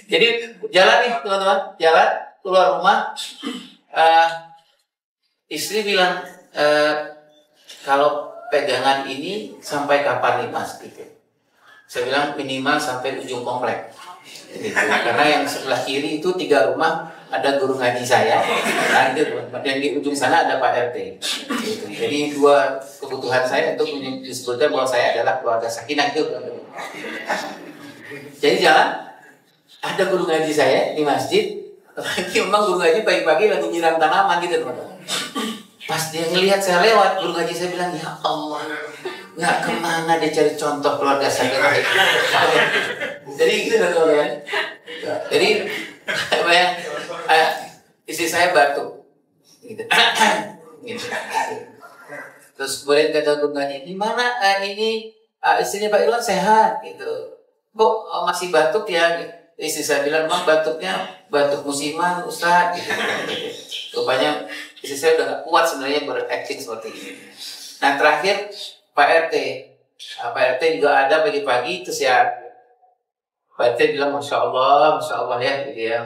Jadi jalan nih teman-teman, jalan keluar rumah. Istri bilang, kalau pegangan ini sampai kapan nih Mas? Gitu. Saya bilang minimal sampai ujung komplek. Gitu. Karena yang sebelah kiri itu 3 rumah ada guru ngaji saya, nah itu dan di ujung sana ada Pak RT. Gitu. Jadi 2 kebutuhan saya untuk disebutkan bahwa saya adalah keluarga sakinah itu. Jadi jalan, ada guru ngaji saya di masjid, lagi memang guru ngaji pagi-pagi lagi nyiram tanaman gitu teman-teman. Pas dia ngelihat saya lewat, guru ngaji saya bilang, "Ya Allah, nggak kemana dia cari contoh keluarga sakit. Jadi gitu teman-teman. Jadi istri saya batuk, gitu. Gitu. Terus kemudian kata gunanya, di mana ini istrinya Pak Irwan sehat, gitu. Kok masih batuk ya? Istri saya bilang, memang batuknya batuk musiman, Ustaz. Gitu. Rupanya istri saya udah gak kuat sebenarnya berakting seperti ini. Nah terakhir Pak RT, Pak RT juga ada pagi-pagi terus ya. Pak RT bilang Masya Allah ya, gitu ya.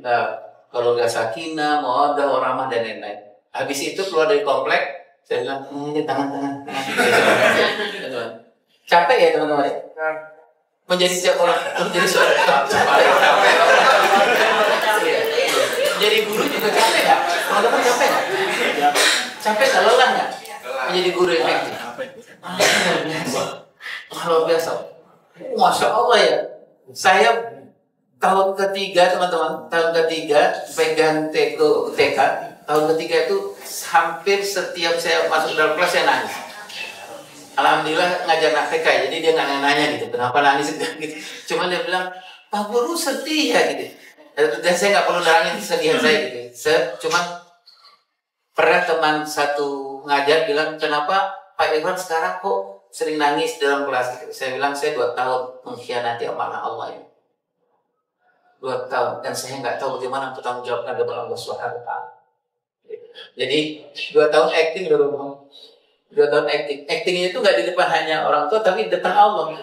Nah, kalau gak sakinah, mawaddah, warahmah dan lain-lain. Habis itu keluar dari komplek, saya bilang, ini tangan. Capek ya teman-teman? Menjadi seorang jadi guru juga capek nggak? Teman-teman capek nggak? Capek nggak, lelah nggak? Menjadi guru efektif. Luar biasa. Masya Allah ya. Saya tahun ketiga teman-teman, tahun ketiga pegang TK. Tahun ketiga itu hampir setiap saya masuk dalam kelas saya nangis. Alhamdulillah ngajar anak TK, jadi dia nggak nanya gitu, kenapa nangis gitu. Cuma dia bilang, Pak Guru sedih ya gitu. Dan saya nggak perlu nerangin kesedihan saya gitu. Cuma pernah teman satu ngajar bilang, kenapa Pak Irwan sekarang kok sering nangis dalam kelas gitu. Saya bilang, saya 2 tahun mengkhianati amanah Allah ini. 2 tahun, dan saya nggak tahu bagaimana bertanggung jawabkan kepada Allah Subhanahu wa Ta'ala. Jadi 2 tahun acting dulu. 2 tahun actingnya itu nggak di depan hanya orang tua, tapi di depan Allah.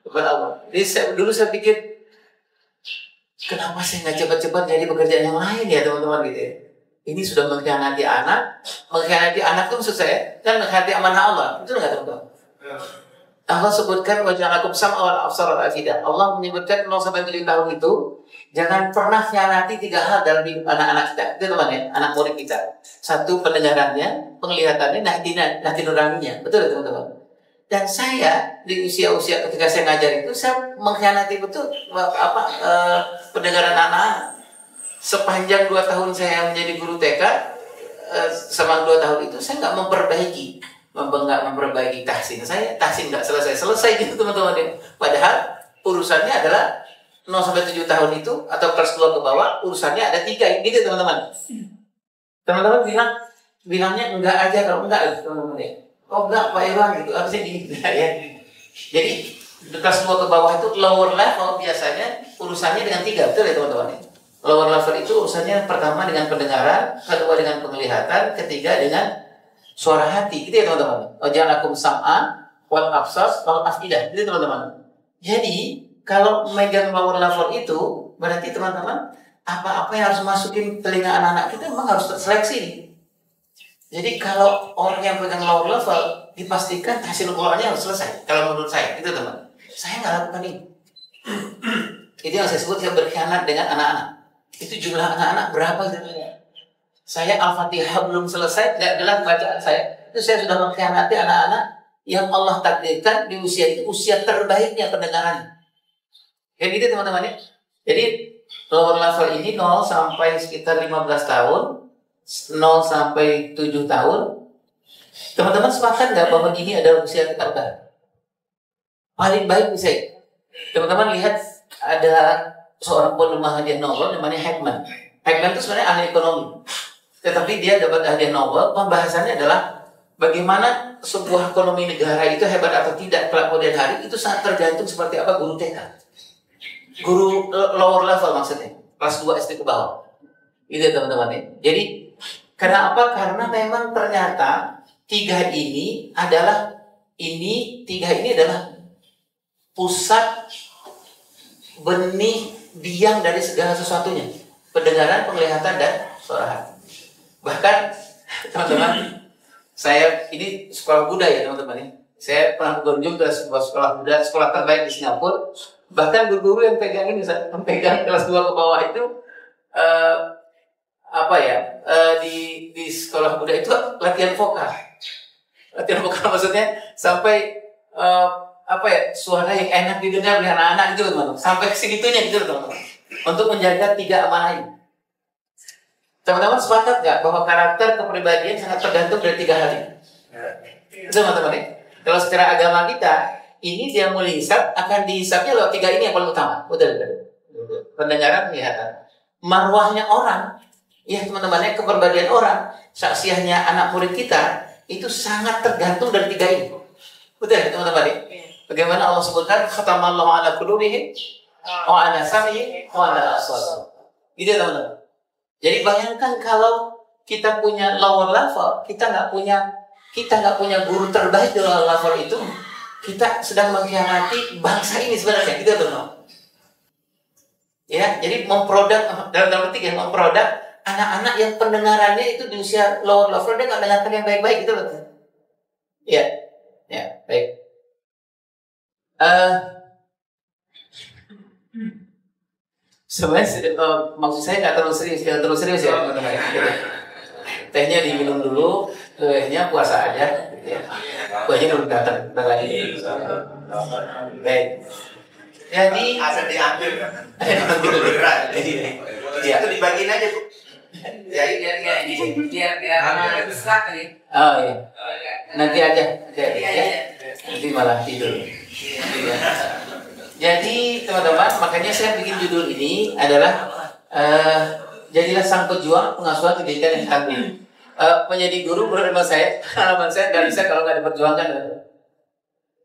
Depan Allah. Jadi dulu saya pikir, kenapa saya nggak cepat-cepat jadi pekerjaan yang lain ya teman-teman gitu ya. Ini sudah mengkhianati anak itu maksud saya, dan mengkhianati amanah Allah. Betul nggak teman-teman? Allah sebutkan waja'alakum sam'a wal absara wal afidah. Allah menyebutkan 0-7 tahun itu jangan pernah khianati 3 hal dalam hidup anak-anak kita. Itu teman ya, anak murid kita. 1 pendengarannya, penglihatannya, hati nuraninya. Betul teman-teman. Dan saya di usia-usia ketika saya ngajar itu saya mengkhianati betul pendengaran anak-anak. Sepanjang 2 tahun saya menjadi guru TK, selama 2 tahun itu saya nggak memperbaiki tahsin saya. Tahsin nggak selesai gitu teman-teman ya. Padahal urusannya adalah 0-7 tahun itu atau kelas 2 ke bawah urusannya ada 3 gitu teman-teman. Teman-teman bilangnya enggak aja kalau enggak teman-teman ya. Oh enggak Pak Irwan gitu harusnya ya. Jadi kelas 2 ke bawah itu lower level biasanya urusannya dengan 3, betul ya teman-teman ya. Lower level itu urusannya pertama dengan pendengaran, kedua dengan penglihatan, ketiga dengan suara hati, gitu ya teman-teman. Waja'alakum sam'a wal absar wal afidah, gitu teman-teman. Jadi kalau megang lower level itu berarti teman-teman apa-apa yang harus masukin telinga anak-anak kita memang harus terseleksi nih. Jadi kalau orang yang pegang lower level dipastikan hasil keluarnya harus selesai. Kalau menurut saya itu teman. Saya nggak lakukan ini. Itu yang saya sebut saya berkhianat dengan anak-anak. Itu jumlah anak-anak berapa sebenarnya? Saya Al-Fatihah belum selesai, tidak jelas bacaan saya. Itu saya sudah mengkhianati anak-anak yang Allah takdirkan di usia itu usia terbaiknya pendengarannya. Kayak gitu teman-teman ya. Jadi lower level ini 0 sampai sekitar 15 tahun, 0 sampai 7 tahun. Teman-teman sepakat nggak bahwa ini adalah usia terbaik? Paling baik usia. Teman-teman lihat ada seorang penerima hadiah Nobel namanya Heckman. Heckman itu sebenarnya ahli ekonomi. Tetapi dia dapat hadiah Nobel, pembahasannya adalah bagaimana sebuah ekonomi negara itu hebat atau tidak kelak kemudian hari itu sangat tergantung seperti apa guru TK. Guru lower level maksudnya, kelas 2 SD ke bawah. Itu teman-teman ya. Jadi kenapa? Karena memang ternyata 3 ini adalah pusat benih biang dari segala sesuatunya. Pendengaran, penglihatan, dan suara hati. Bahkan teman-teman, saya ini sekolah Buddha ya teman-teman ya. Saya pernah berkunjung ke sebuah sekolah Buddha, sekolah terbaik di Singapura. Bahkan guru-guru yang pegang kelas 2 ke bawah itu di sekolah Buddha itu latihan vokal. Latihan vokal maksudnya sampai suara yang enak didengar oleh anak-anak gitu teman-teman. Sampai segitunya gitu teman-teman. Untuk menjaga 3 amanah ini. Teman-teman sepakat nggak bahwa karakter kepribadian sangat tergantung dari 3 hal ini? Itu teman-teman ya. Kalau secara agama kita, ini dia mau dihisap, akan dihisapnya lewat 3 ini yang paling utama. Betul. Pendengaran, penglihatan. Marwahnya orang, ya teman-teman, kepribadian orang, saksiahnya anak murid kita, itu sangat tergantung dari 3 ini. Betul teman-teman. Bagaimana Allah sebutkan, khatamallahu ala qulubihim wa ala sam'ihim wa ala absarihim. Gitu teman-teman. Jadi bayangkan kalau kita punya lower level, kita nggak punya guru terbaik di lower level itu, kita sedang mengkhianati bangsa ini sebenarnya, gitu teman-teman. Ya, jadi memproduk dalam petik ya, memproduk anak-anak yang pendengarannya itu di usia lower level, dia nggak dengarkan yang baik-baik, gitu loh. Ya, baik. Sebenarnya maksud saya nggak terlalu serius ya teman-teman. Tehnya diminum dulu, tehnya puasa aja. Kuahnya belum datang lagi. Baik. Jadi Ada diambil kan? Iya. Itu dibagiin aja Bu. Biar besar nih. Oh iya. Nanti aja. Nanti malah tidur. Jadi teman-teman, makanya saya bikin judul ini adalah jadilah sang pejuang pengasuhan pendidikan yang tangguh. Menjadi guru menurut saya, pengalaman saya nggak bisa kalau nggak diperjuangkan,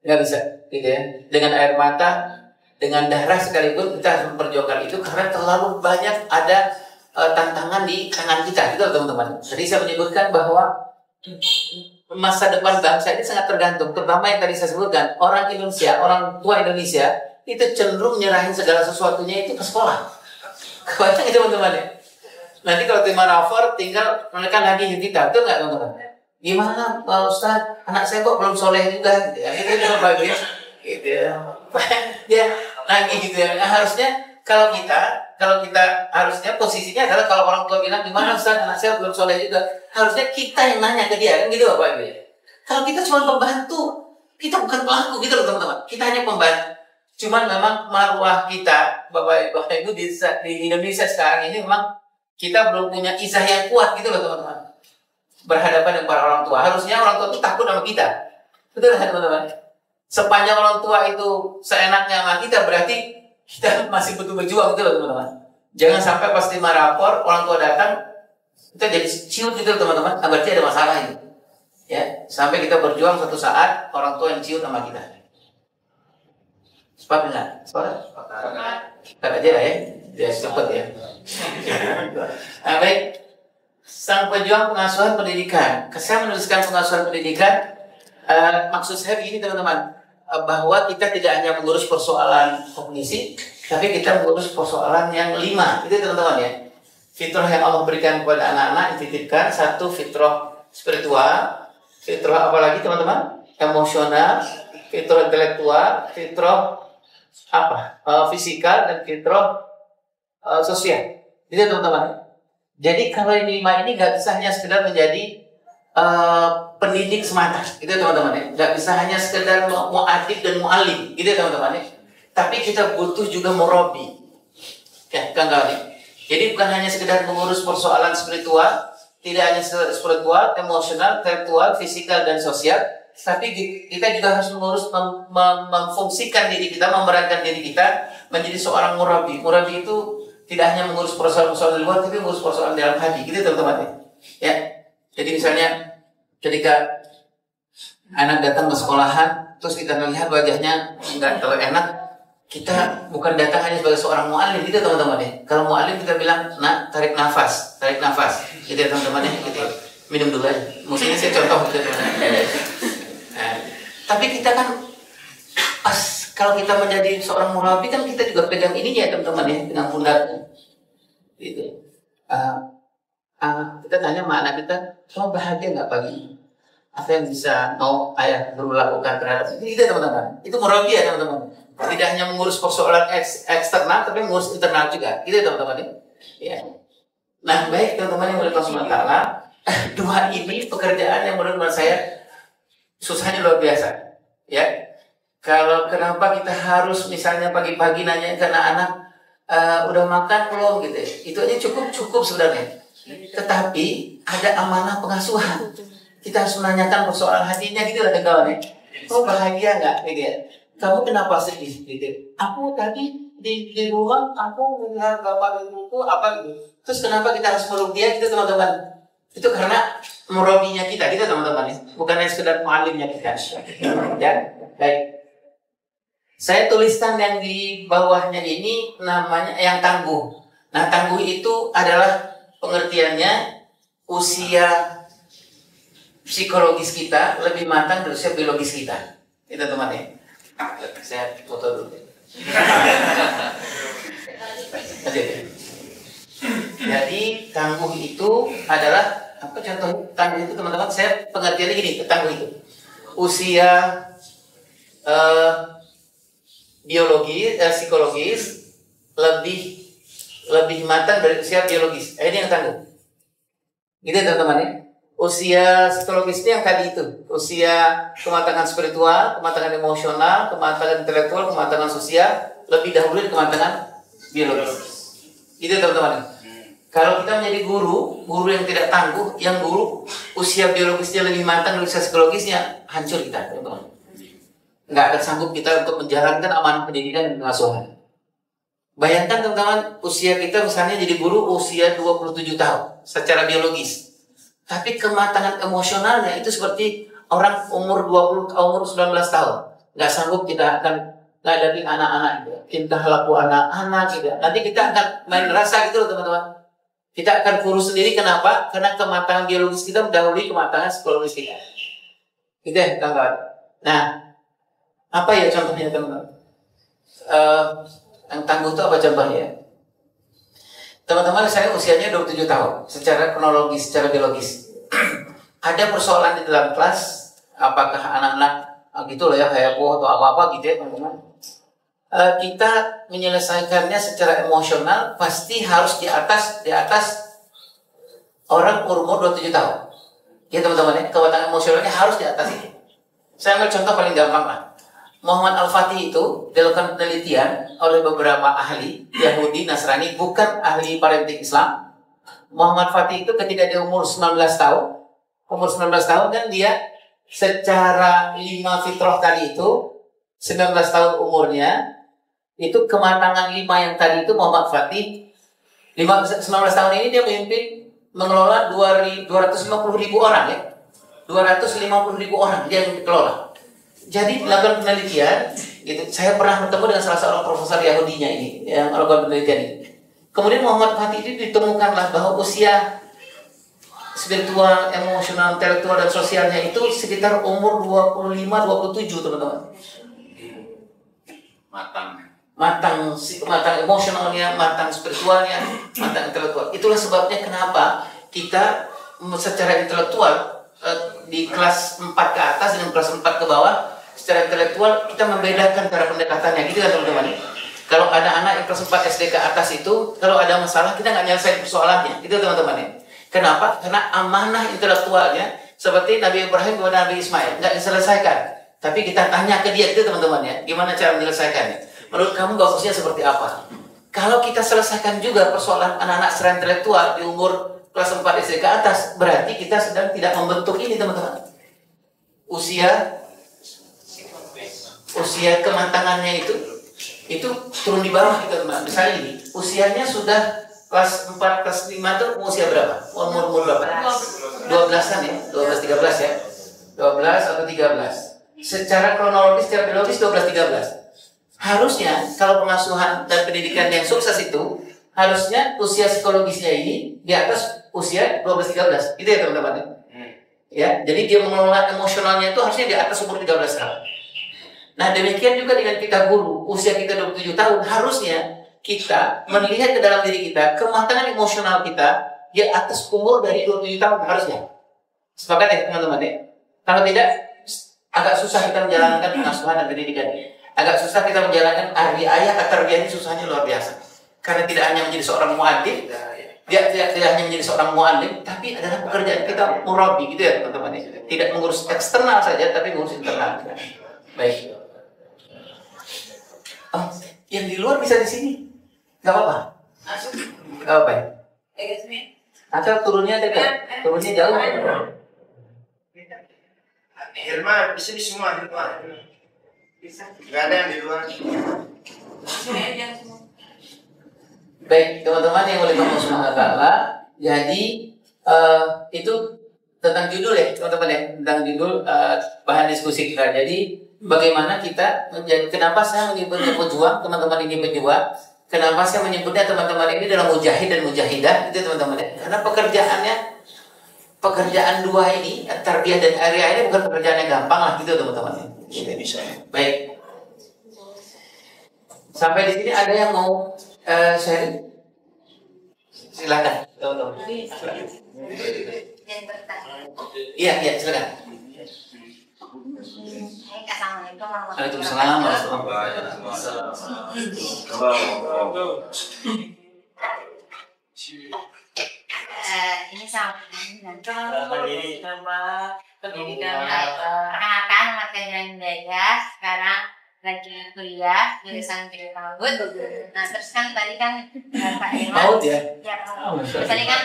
nggak bisa, gitu ya. Dengan air mata, dengan darah sekalipun kita harus memperjuangkan itu karena terlalu banyak ada tantangan di tangan kita, gitu teman-teman. Jadi saya menyebutkan bahwa masa depan bangsa ini sangat tergantung, terutama yang tadi saya sebutkan, orang Indonesia, orang tua Indonesia itu cenderung nyerahin segala sesuatunya itu ke sekolah. Kebanyakan itu teman-teman ya. Nanti kalau terima rapor tinggal menekan lagi kita, betul nggak teman-teman? Gimana Pak Ustadz, anak saya kok belum soleh juga? Itu bagian, gitu ya. Dia nangis gitu ya. Nah, harusnya kalau kita harusnya posisinya adalah kalau orang tua bilang gimana Ustadz, anak saya belum soleh juga, harusnya kita yang nanya ke dia, kan gitu Bapak Ibu. Kalau kita cuma pembantu, kita bukan pelaku gitu loh teman-teman. Kita hanya pembantu. Cuman memang marwah kita, Bapak Ibu di Indonesia sekarang ini memang kita belum punya izah yang kuat gitu loh teman-teman. Berhadapan dengan para orang tua. Harusnya orang tua itu takut sama kita. Betul kan teman-teman? Sepanjang orang tua itu seenaknya sama kita, berarti kita masih butuh berjuang gitu loh teman-teman. Jangan sampai pas terima rapor, orang tua datang, kita jadi ciut gitu loh teman-teman. Berarti ada masalah ini. Ya, sampai kita berjuang suatu saat, orang tua yang ciut sama kita. Sepakat nggak? Sepakat aja ya. Dia cepet ya. Nah, baik. Sang pejuang pengasuhan pendidikan. Saya menuliskan pengasuhan pendidikan. Maksud saya begini teman-teman, bahwa kita tidak hanya mengurus persoalan kognisi, tapi kita mengurus persoalan yang 5. Itu teman-teman ya. Fitrah yang Allah berikan kepada anak-anak dititipkan. 1 fitrah spiritual, fitrah apa lagi teman-teman? Emosional, fitrah intelektual, fitrah fisikal, dan fitrah sosial. Jadi teman-teman. Jadi kalau ini 5 ini nggak bisa hanya sekedar menjadi pendidik semata, gitu teman-teman ya. Nggak bisa hanya sekedar mu'adib dan mu'alim, gitu teman-teman ya. Tapi kita butuh juga murabi. Ya, Kang Gali. Jadi bukan hanya sekedar mengurus persoalan spiritual, tidak hanya spiritual, emosional, intelektual, fisikal, dan sosial, tapi kita juga harus mengurus memfungsikan diri kita, memerankan diri kita menjadi seorang murabi. Murabi itu tidak hanya mengurus persoalan-persoalan di luar, tapi mengurus persoalan dalam hati, gitu teman-teman ya. Jadi misalnya ketika anak datang ke sekolahan, terus kita melihat wajahnya nggak terlalu enak, kita bukan datang hanya sebagai seorang mu'alim, gitu teman-teman ya. Kalau mu'alim kita bilang, nah tarik nafas, gitu ya teman-teman ya. Gitu. Minum dulu aja. Mungkin saya contoh gitu teman-teman. Nah, tapi kita kan pas kalau kita menjadi seorang murabi kan kita juga pegang ininya teman-teman ya, dengan pundaknya. Gitu. Kita tanya sama anak kita, kamu bahagia nggak pagi ini? Apa yang bisa mau ayah dulu lakukan terhadap ini? Itu teman-teman. Itu murabi ya teman-teman. Tidak hanya mengurus persoalan eksternal, tapi mengurus internal juga. Gitu teman-teman ya. Nah baik teman-teman yang boleh langsung masalah. 2 ini pekerjaan yang menurut saya susahnya luar biasa. Ya. Kalau kenapa kita harus misalnya pagi-pagi nanya ke anak-anak, udah makan belum gitu ya. Itu aja cukup sebenarnya. Tetapi ada amanah pengasuhan. Kita harus menanyakan persoalan hatinya gitu lah kawan ya. Oh bahagia nggak? Gitu ya. Kamu kenapa sedih? Gitu. Aku tadi di rumah aku melihat bapak ibuku apa gitu. Terus kenapa kita harus meluk dia? Gitu teman-teman. Itu karena murabinya kita, gitu teman-teman. Bukan hanya sekedar mualimnya kita. Ya, baik. Saya tuliskan yang di bawahnya ini namanya yang tangguh. Nah, tangguh itu adalah pengertiannya usia psikologis kita lebih matang dari usia biologis kita. Itu teman ya. Saya foto dulu. Jadi tangguh itu adalah apa contoh tangguh itu teman-teman? Saya pengertiannya gini, tangguh itu usia biologis, psikologis lebih matang dari usia biologis. Ini yang tangguh. Gitu ya teman-teman ya. Usia psikologis itu yang tadi itu, usia kematangan spiritual, kematangan emosional, kematangan intelektual, kematangan sosial lebih dahulu dari kematangan biologis. Itu teman-teman. Kalau kita menjadi guru yang tidak tangguh, yang guru usia biologisnya lebih matang dari usia psikologisnya, hancur kita, teman-teman. Nggak ada sanggup kita untuk menjalankan amanah pendidikan dan pengasuhan. Bayangkan teman-teman, usia kita misalnya jadi guru usia 27 tahun secara biologis. Tapi kematangan emosionalnya itu seperti orang umur 19 tahun. Nggak sanggup kita akan ngadepin anak-anak gitu. Intah laku anak-anak gitu. Nanti kita akan main rasa gitu loh teman-teman. Kita akan kurus sendiri, kenapa? Karena kematangan biologis kita mendahului kematangan psikologis kita. Gitu ya kawan-kawan. Nah, apa ya contohnya teman-teman? Yang tangguh itu apa contohnya? Teman-teman, saya usianya 27 tahun secara kronologis, secara biologis. Ada persoalan di dalam kelas, apakah anak-anak gitu loh ya, heboh atau apa-apa gitu ya teman-teman. Kita menyelesaikannya secara emosional pasti harus di atas orang umur 27 tahun. Ya teman-teman ya, kekuatan emosionalnya harus di atas ini. Saya ambil contoh paling gampang lah. Muhammad Al-Fatih itu dilakukan penelitian oleh beberapa ahli Yahudi, Nasrani, bukan ahli parenting Islam. Muhammad Fatih itu ketika dia umur 19 tahun kan dia secara 5 fitrah tadi itu 19 tahun umurnya itu kematangan 5 yang tadi itu Muhammad Fatih 19 tahun ini dia memimpin mengelola 250.000 orang ya. 250.000 orang dia yang dikelola. Jadi dilakukan penelitian, gitu. Saya pernah bertemu dengan salah seorang profesor Yahudinya ini yang melakukan penelitian ini. Kemudian Muhammad Fatih ini ditemukanlah bahwa usia spiritual, emosional, intelektual dan sosialnya itu sekitar umur 25-27 teman-teman. Matang emosionalnya, matang spiritualnya, matang intelektual. Itulah sebabnya kenapa kita secara intelektual di kelas 4 ke atas dengan kelas 4 ke bawah secara intelektual kita membedakan cara pendekatannya gitu kan teman-teman. Kalau ada anak yang kelas 4 SD ke atas itu kalau ada masalah kita nggak nyelesain persoalannya gitu teman-teman. Kenapa? Karena amanah intelektualnya seperti Nabi Ibrahim kepada Nabi Ismail nggak diselesaikan, tapi kita tanya ke dia gitu teman-teman ya, gimana cara menyelesaikannya? Menurut kamu bagusnya seperti apa? Kalau kita selesaikan juga persoalan anak-anak secara intelektual di umur kelas 4 SD ke atas, berarti kita sedang tidak membentuk ini teman-teman. Usia kematangannya itu turun di bawah gitu teman. Misalnya ini, usianya sudah kelas 4, kelas 5 itu usia berapa? Umur berapa? 12-an ya, 12-13 ya. 12 atau 13. Secara kronologis, secara biologis 12-13. Harusnya kalau pengasuhan dan pendidikan yang sukses itu harusnya usia psikologisnya ini di atas usia 12-13. Itu ya teman-teman. Ya, jadi dia mengelola emosionalnya itu harusnya di atas umur 13 tahun. Nah, demikian juga dengan kita guru, usia kita 27 tahun, harusnya kita melihat ke dalam diri kita, kematangan emosional kita di atas umur dari 27 tahun harusnya. Sepakat ya teman-teman ya? Kalau tidak, agak susah kita menjalankan pengasuhan dan pendidikan. Agak susah kita menjalankan ayah keterbian ini susahnya luar biasa. Karena tidak hanya menjadi seorang muadib, dia tidak hanya menjadi seorang muallim, tapi adalah pekerjaan kita murabi gitu ya teman-teman. Tidak mengurus eksternal saja, tapi mengurus internal. Baik. Oh, yang di luar bisa di sini, nggak apa-apa. Nggak apa-apa. Ya? Atau turunnya dekat, turunnya jauh. Irma, di sini semua Irma. Gak ada yang di luar. Baik, teman-teman yang oleh Allah Subhanahu wa taala. Jadi itu tentang judul ya, teman-teman ya, tentang judul bahan diskusi kita. Jadi bagaimana kita kenapa saya menyebutnya pejuang, teman-teman ini pejuang. Kenapa saya menyebutnya teman-teman ini dalam mujahid dan mujahidah, itu teman-teman ya. Karena pekerjaan dua ini, tarbiyah dan area ini bukan pekerjaan yang gampang lah gitu teman-teman. Bisa. Baik. Sampai di sini ada yang mau sharing? Silakan, teman-teman. Iya, silakan. Assalamualaikum Waalaikumsalam warahmatullahi ini sama pendidikan perkenalkan nama saya Hidayah, sekarang lagi kuliah jurusan Teknik. Nah terus kan tadi kan Pak Irwan Maut ya? Tadi kan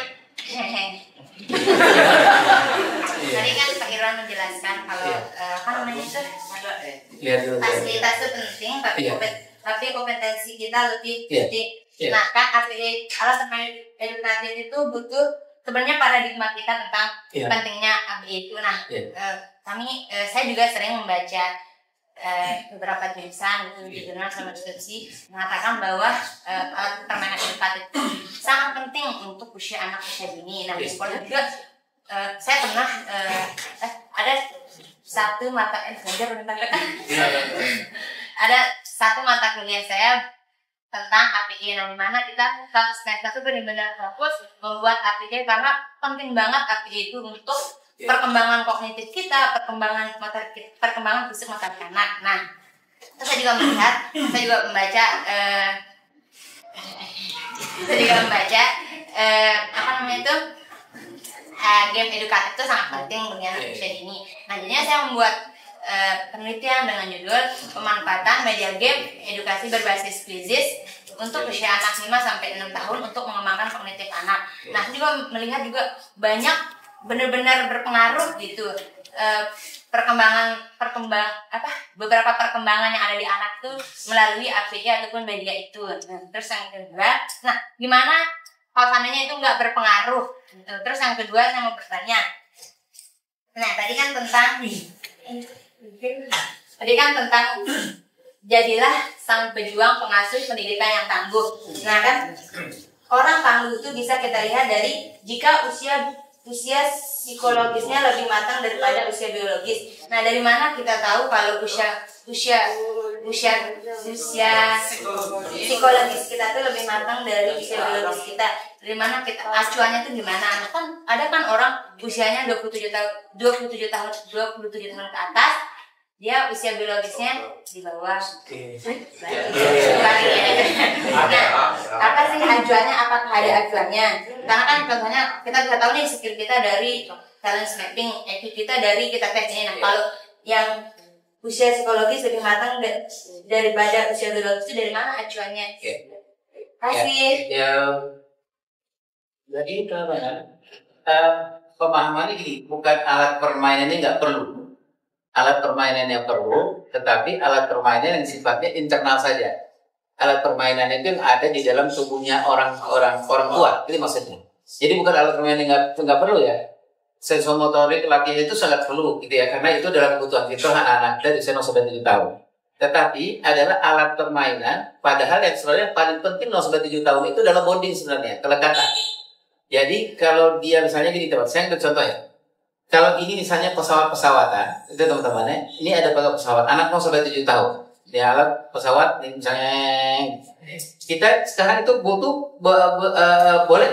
tadi kan Pak Irwan menjelaskan kalau apa namanya itu fasilitas itu penting, tapi kompetensi kita lebih penting. Nah kan alat edukatif itu butuh sebenarnya paradigma kita tentang pentingnya ABI itu. Nah saya juga sering membaca beberapa tulisan di jurnal sama diskusi mengatakan bahwa permainan edukatif itu sangat penting untuk anak usia dini. Nah, di sekolah juga saya pernah ada satu mata ada satu mata kuliah saya tentang API, yang dimana kita satu semester itu benar-benar fokus membuat API karena penting banget API itu untuk perkembangan kognitif kita, perkembangan fisik materi anak. Nah, terus saya juga membaca apa namanya itu game edukatif itu sangat penting bagi anak usia dini. Nah, jadinya saya membuat penelitian dengan judul pemanfaatan media game edukasi berbasis quizzes untuk usia anak 5 sampai 6 tahun untuk mengembangkan kognitif anak. Nah, saya juga melihat juga banyak benar-benar berpengaruh gitu beberapa perkembangan yang ada di anak itu melalui API ataupun media itu. Nah, terus yang kedua, gimana kalau seandainya itu nggak berpengaruh? Terus yang kedua saya mau bertanya, tadi kan tentang jadilah sang pejuang pengasuh pendidikan yang tangguh. Nah kan orang tangguh itu bisa kita lihat dari jika usia psikologisnya lebih matang daripada usia biologis. Nah, dari mana kita tahu kalau usia psikologis kita tuh lebih matang dari usia biologis kita? Dari mana kita acuannya tuh gimana? Nah, kan ada kan orang usianya 27 tahun ke atas, dia usia biologisnya di bawah. Nah, apa sih acuannya? Apakah ada acuannya? Karena kan contohnya kita bisa tahu nih skill kita dari talent mapping, IQ kita dari kita tes ini. Nah, kalau yang usia psikologis lebih matang daripada usia biologis itu dari mana acuannya? Kasih. Jadi pemahamannya gini, bukan alat permainannya nggak perlu. Alat permainannya perlu, tetapi alat permainan yang sifatnya internal saja. Alat permainan itu yang ada di dalam tubuhnya orang tua, itu maksudnya. Jadi bukan alat permainan yang nggak perlu ya. Sensor motorik latihan itu sangat perlu, gitu ya, karena itu adalah kebutuhan fitrah anak-anak dari usia 0-7 tahun. Tetapi adalah alat permainan, padahal yang sebenarnya paling penting 0-7 tahun itu adalah bonding sebenarnya, kelekatan. Jadi kalau dia misalnya gini teman, saya ambil contoh ya. Kalau ini misalnya pesawat-pesawatan, itu teman-teman ya, ini ada pesawat, anak 0-7 tahun. Dia alat pesawat, misalnya kita sekarang itu butuh boleh.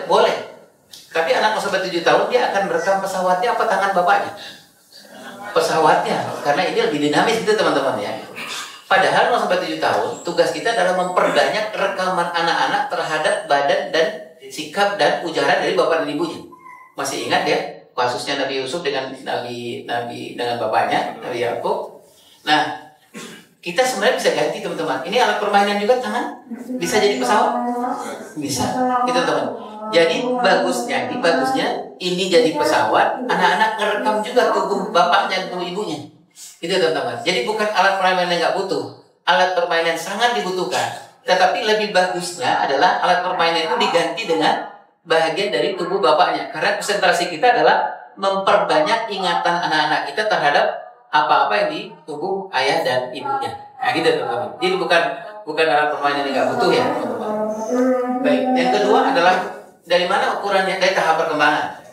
Tapi anak 0-7 tahun dia akan merekam pesawatnya apa tangan bapaknya? Pesawatnya, karena ini lebih dinamis itu teman-teman ya. Padahal 0-7 tahun, tugas kita adalah memperbanyak rekaman anak-anak terhadap badan dan sikap dan ujaran dari bapak dan ibunya. Masih ingat ya kasusnya Nabi Yusuf dengan dengan bapaknya Nabi Yakub. Nah, kita sebenarnya bisa ganti teman-teman. Ini alat permainan juga tangan bisa jadi pesawat, bisa gitu teman. Jadi bagusnya ini jadi pesawat. Anak-anak ngerekam juga tubuh bapaknya dan tubuh ibunya. Itu teman-teman. Jadi bukan alat permainan yang nggak butuh, alat permainan sangat dibutuhkan. Tetapi lebih bagusnya adalah alat permainan itu diganti dengan bahagian dari tubuh bapaknya. Karena konsentrasi kita adalah memperbanyak ingatan anak-anak kita terhadap apa-apa yang di tubuh ayah dan ibunya. Nah, gitu teman-teman. Jadi bukan alat permainan yang nggak butuh ya teman-teman. Baik. Yang kedua adalah dari mana ukurannya? Dari tahap perkembangan.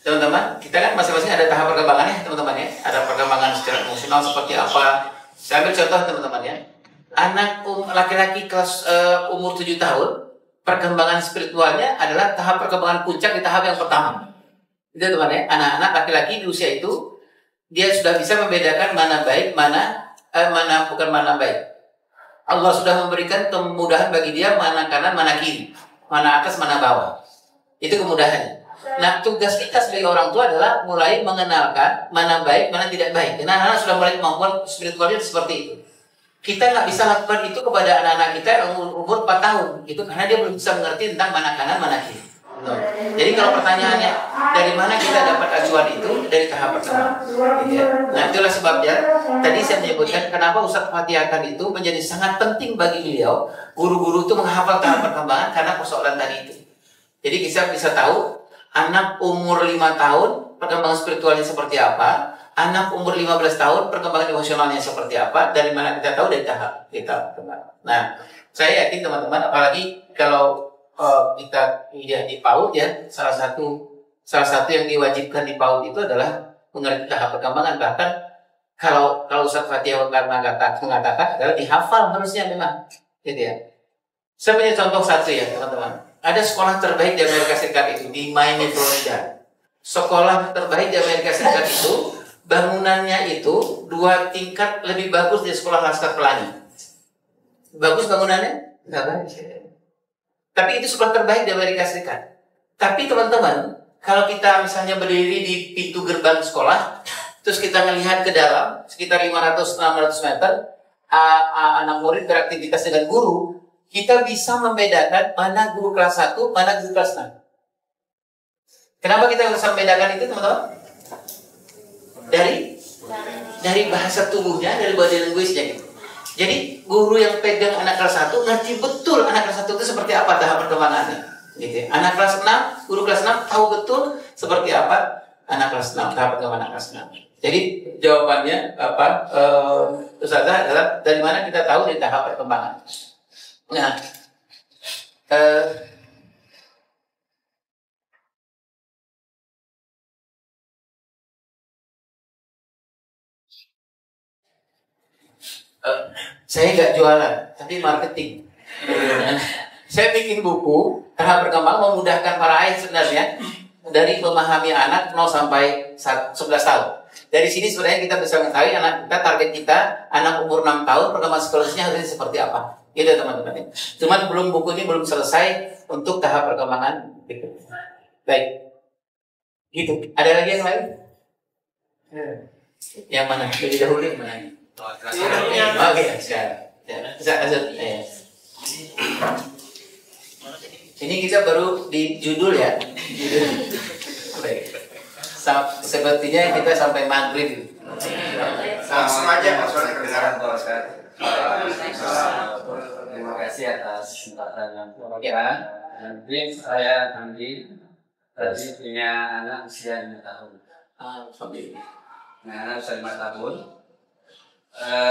Teman-teman, kita kan masing-masing ada tahap perkembangannya teman-teman ya. Ada perkembangan secara emosional seperti apa. Saya ambil contoh teman-teman ya. Anak laki-laki kelas umur 7 tahun, perkembangan spiritualnya adalah tahap perkembangan puncak di tahap yang pertama. Itu teman ya, anak-anak laki-laki di usia itu dia sudah bisa membedakan mana baik, mana bukan mana baik. Allah sudah memberikan kemudahan bagi dia mana kanan, mana kiri, mana atas, mana bawah. Itu kemudahannya. Nah, tugas kita sebagai orang tua adalah mulai mengenalkan mana baik, mana tidak baik. Karena anak-anak sudah mulai kemampuan spiritualnya seperti itu. Kita nggak bisa lakukan itu kepada anak-anak kita yang umur 4 tahun. Itu karena dia belum bisa mengerti tentang mana kanan, mana kiri. Jadi kalau pertanyaannya dari mana kita dapat acuan itu, dari tahap pertama. Gitu ya. Nah, itulah sebabnya tadi saya menyebutkan kenapa Ustadz Fatih Hakan itu menjadi sangat penting bagi beliau. Guru-guru itu menghafal tahap perkembangan karena persoalan tadi itu. Jadi kita bisa tahu anak umur 5 tahun perkembangan spiritualnya seperti apa, anak umur 15 tahun perkembangan emosionalnya seperti apa, dari mana kita tahu dari tahap kita. Nah, saya yakin teman-teman, apalagi kalau kita lihat di PAUD ya, salah satu yang diwajibkan di PAUD itu adalah mengerti tahap perkembangan. Bahkan kalau Ustadz Fatih mengatakan adalah dihafal harusnya memang, gitu ya. Saya punya contoh satu ya teman-teman. Ada sekolah terbaik di Amerika Serikat itu di Miami, Florida. Sekolah terbaik di Amerika Serikat itu bangunannya itu 2 tingkat lebih bagus dari sekolah Laskar Pelangi. Bagus bangunannya? Enggak bagus. Tapi itu sekolah terbaik di Amerika Serikat. Tapi teman-teman, kalau kita misalnya berdiri di pintu gerbang sekolah, terus kita melihat ke dalam sekitar 500-600 meter, anak murid beraktivitas dengan guru, kita bisa membedakan mana guru kelas 1, mana guru kelas 6. Kenapa kita bisa membedakan itu, teman-teman? Dari bahasa tubuhnya, dari body language-nya gitu. Jadi guru yang pegang anak kelas 1 ngerti betul anak kelas 1 itu seperti apa tahap perkembangannya. Gitu ya. Anak kelas 6, guru kelas 6 tahu betul seperti apa anak kelas 6, tahap perkembangan anak kelas 6. Jadi jawabannya Ustazah adalah dari mana kita tahu dari tahap perkembangan. Nah, saya nggak jualan, tapi marketing. Saya bikin buku tahap perkembangan memudahkan para ayah sebenarnya dari memahami anak 0 sampai 11 tahun. Dari sini sebenarnya kita bisa mengetahui anak kita, target kita anak umur 6 tahun perkembangan psikologisnya harusnya seperti apa. Gitu teman-teman. Cuman buku ini belum selesai untuk tahap perkembangan berikutnya. Baik. Gitu. Ada lagi yang lain? Yang mana? Lebih dahulu yang mana? Oke, sekarang. Ini kita baru di judul ya. Baik. Sepertinya kita sampai maghrib. Langsung aja soalnya kedengaran kalau saya. Terima kasih atas kesempatan yang berbahagia. Mungkin saya Andi tadi punya anak usia 5 tahun. Anak usia 5 tahun.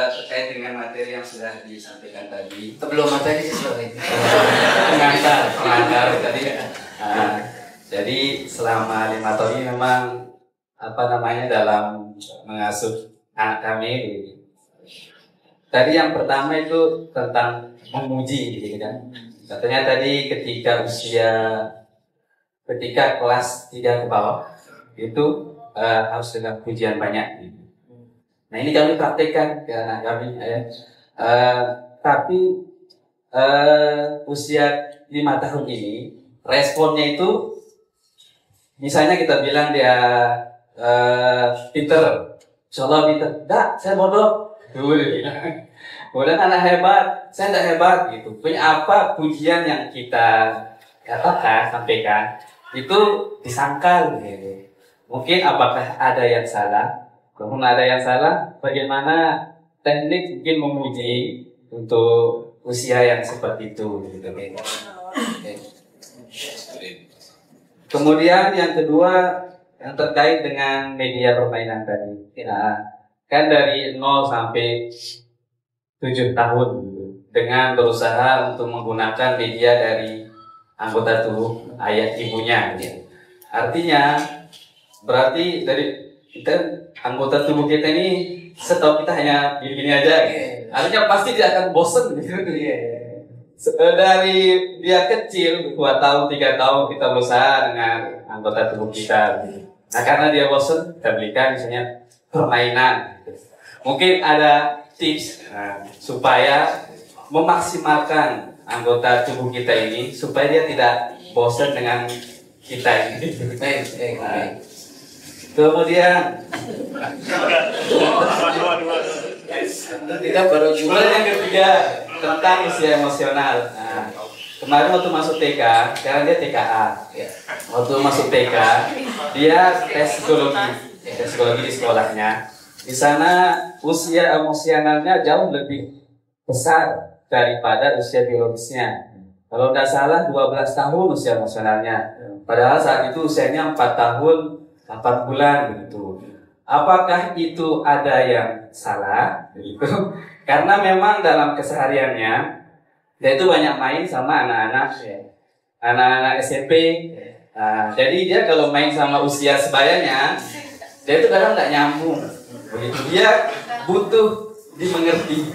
Terkait dengan materi yang sudah disampaikan tadi. Sebelum materi sesuai. Pengantar tadi. Jadi selama 5 tahun ini memang dalam mengasuh anak kami. Tadi yang pertama itu tentang memuji, gitu kan. Katanya tadi ketika kelas 3 ke bawah itu harus dengan pujian banyak. Gitu. Nah ini kami praktekkan ke anak kami. Tapi usia 5 tahun ini responnya itu, misalnya kita bilang dia pinter, insyaallah pinter. Enggak, saya bodoh. Kemudian anak hebat, saya tidak hebat gitu. Punya apa pujian yang kita katakan, sampaikan itu disangkal gitu. Mungkin apakah ada yang salah Kalaupun ada yang salah, bagaimana teknik mungkin memuji untuk usia yang seperti itu gitu. Kemudian yang kedua yang terkait dengan media permainan tadi. Nah, kan dari 0 sampai 7 tahun gitu, dengan berusaha untuk menggunakan media dari anggota tubuh ayah ibunya gitu. Artinya berarti dari kita anggota tubuh kita ini setahu kita hanya gini aja gitu. Artinya pasti dia akan bosen gitu. Dari dia kecil 2 tahun 3 tahun kita berusaha dengan anggota tubuh kita gitu. Nah karena dia bosen kita belikan misalnya permainan gitu. Mungkin ada tips supaya memaksimalkan anggota tubuh kita ini supaya dia tidak bosan dengan kita ini. Kemudian kita baru juga yang ketiga tentang usia emosional. Nah, kemarin waktu masuk TK, sekarang dia TKA. Waktu masuk TK, dia tes psikologi di sekolahnya. Di sana usia emosionalnya jauh lebih besar daripada usia biologisnya. Kalau tidak salah 12 tahun usia emosionalnya. Padahal saat itu usianya 4 tahun 8 bulan begitu. Apakah itu ada yang salah? Begitu. Karena memang dalam kesehariannya dia itu banyak main sama anak-anak SMP. Nah, jadi dia kalau main sama usia sebayanya, dia itu kadang nggak nyambung. Begitu dia butuh dimengerti.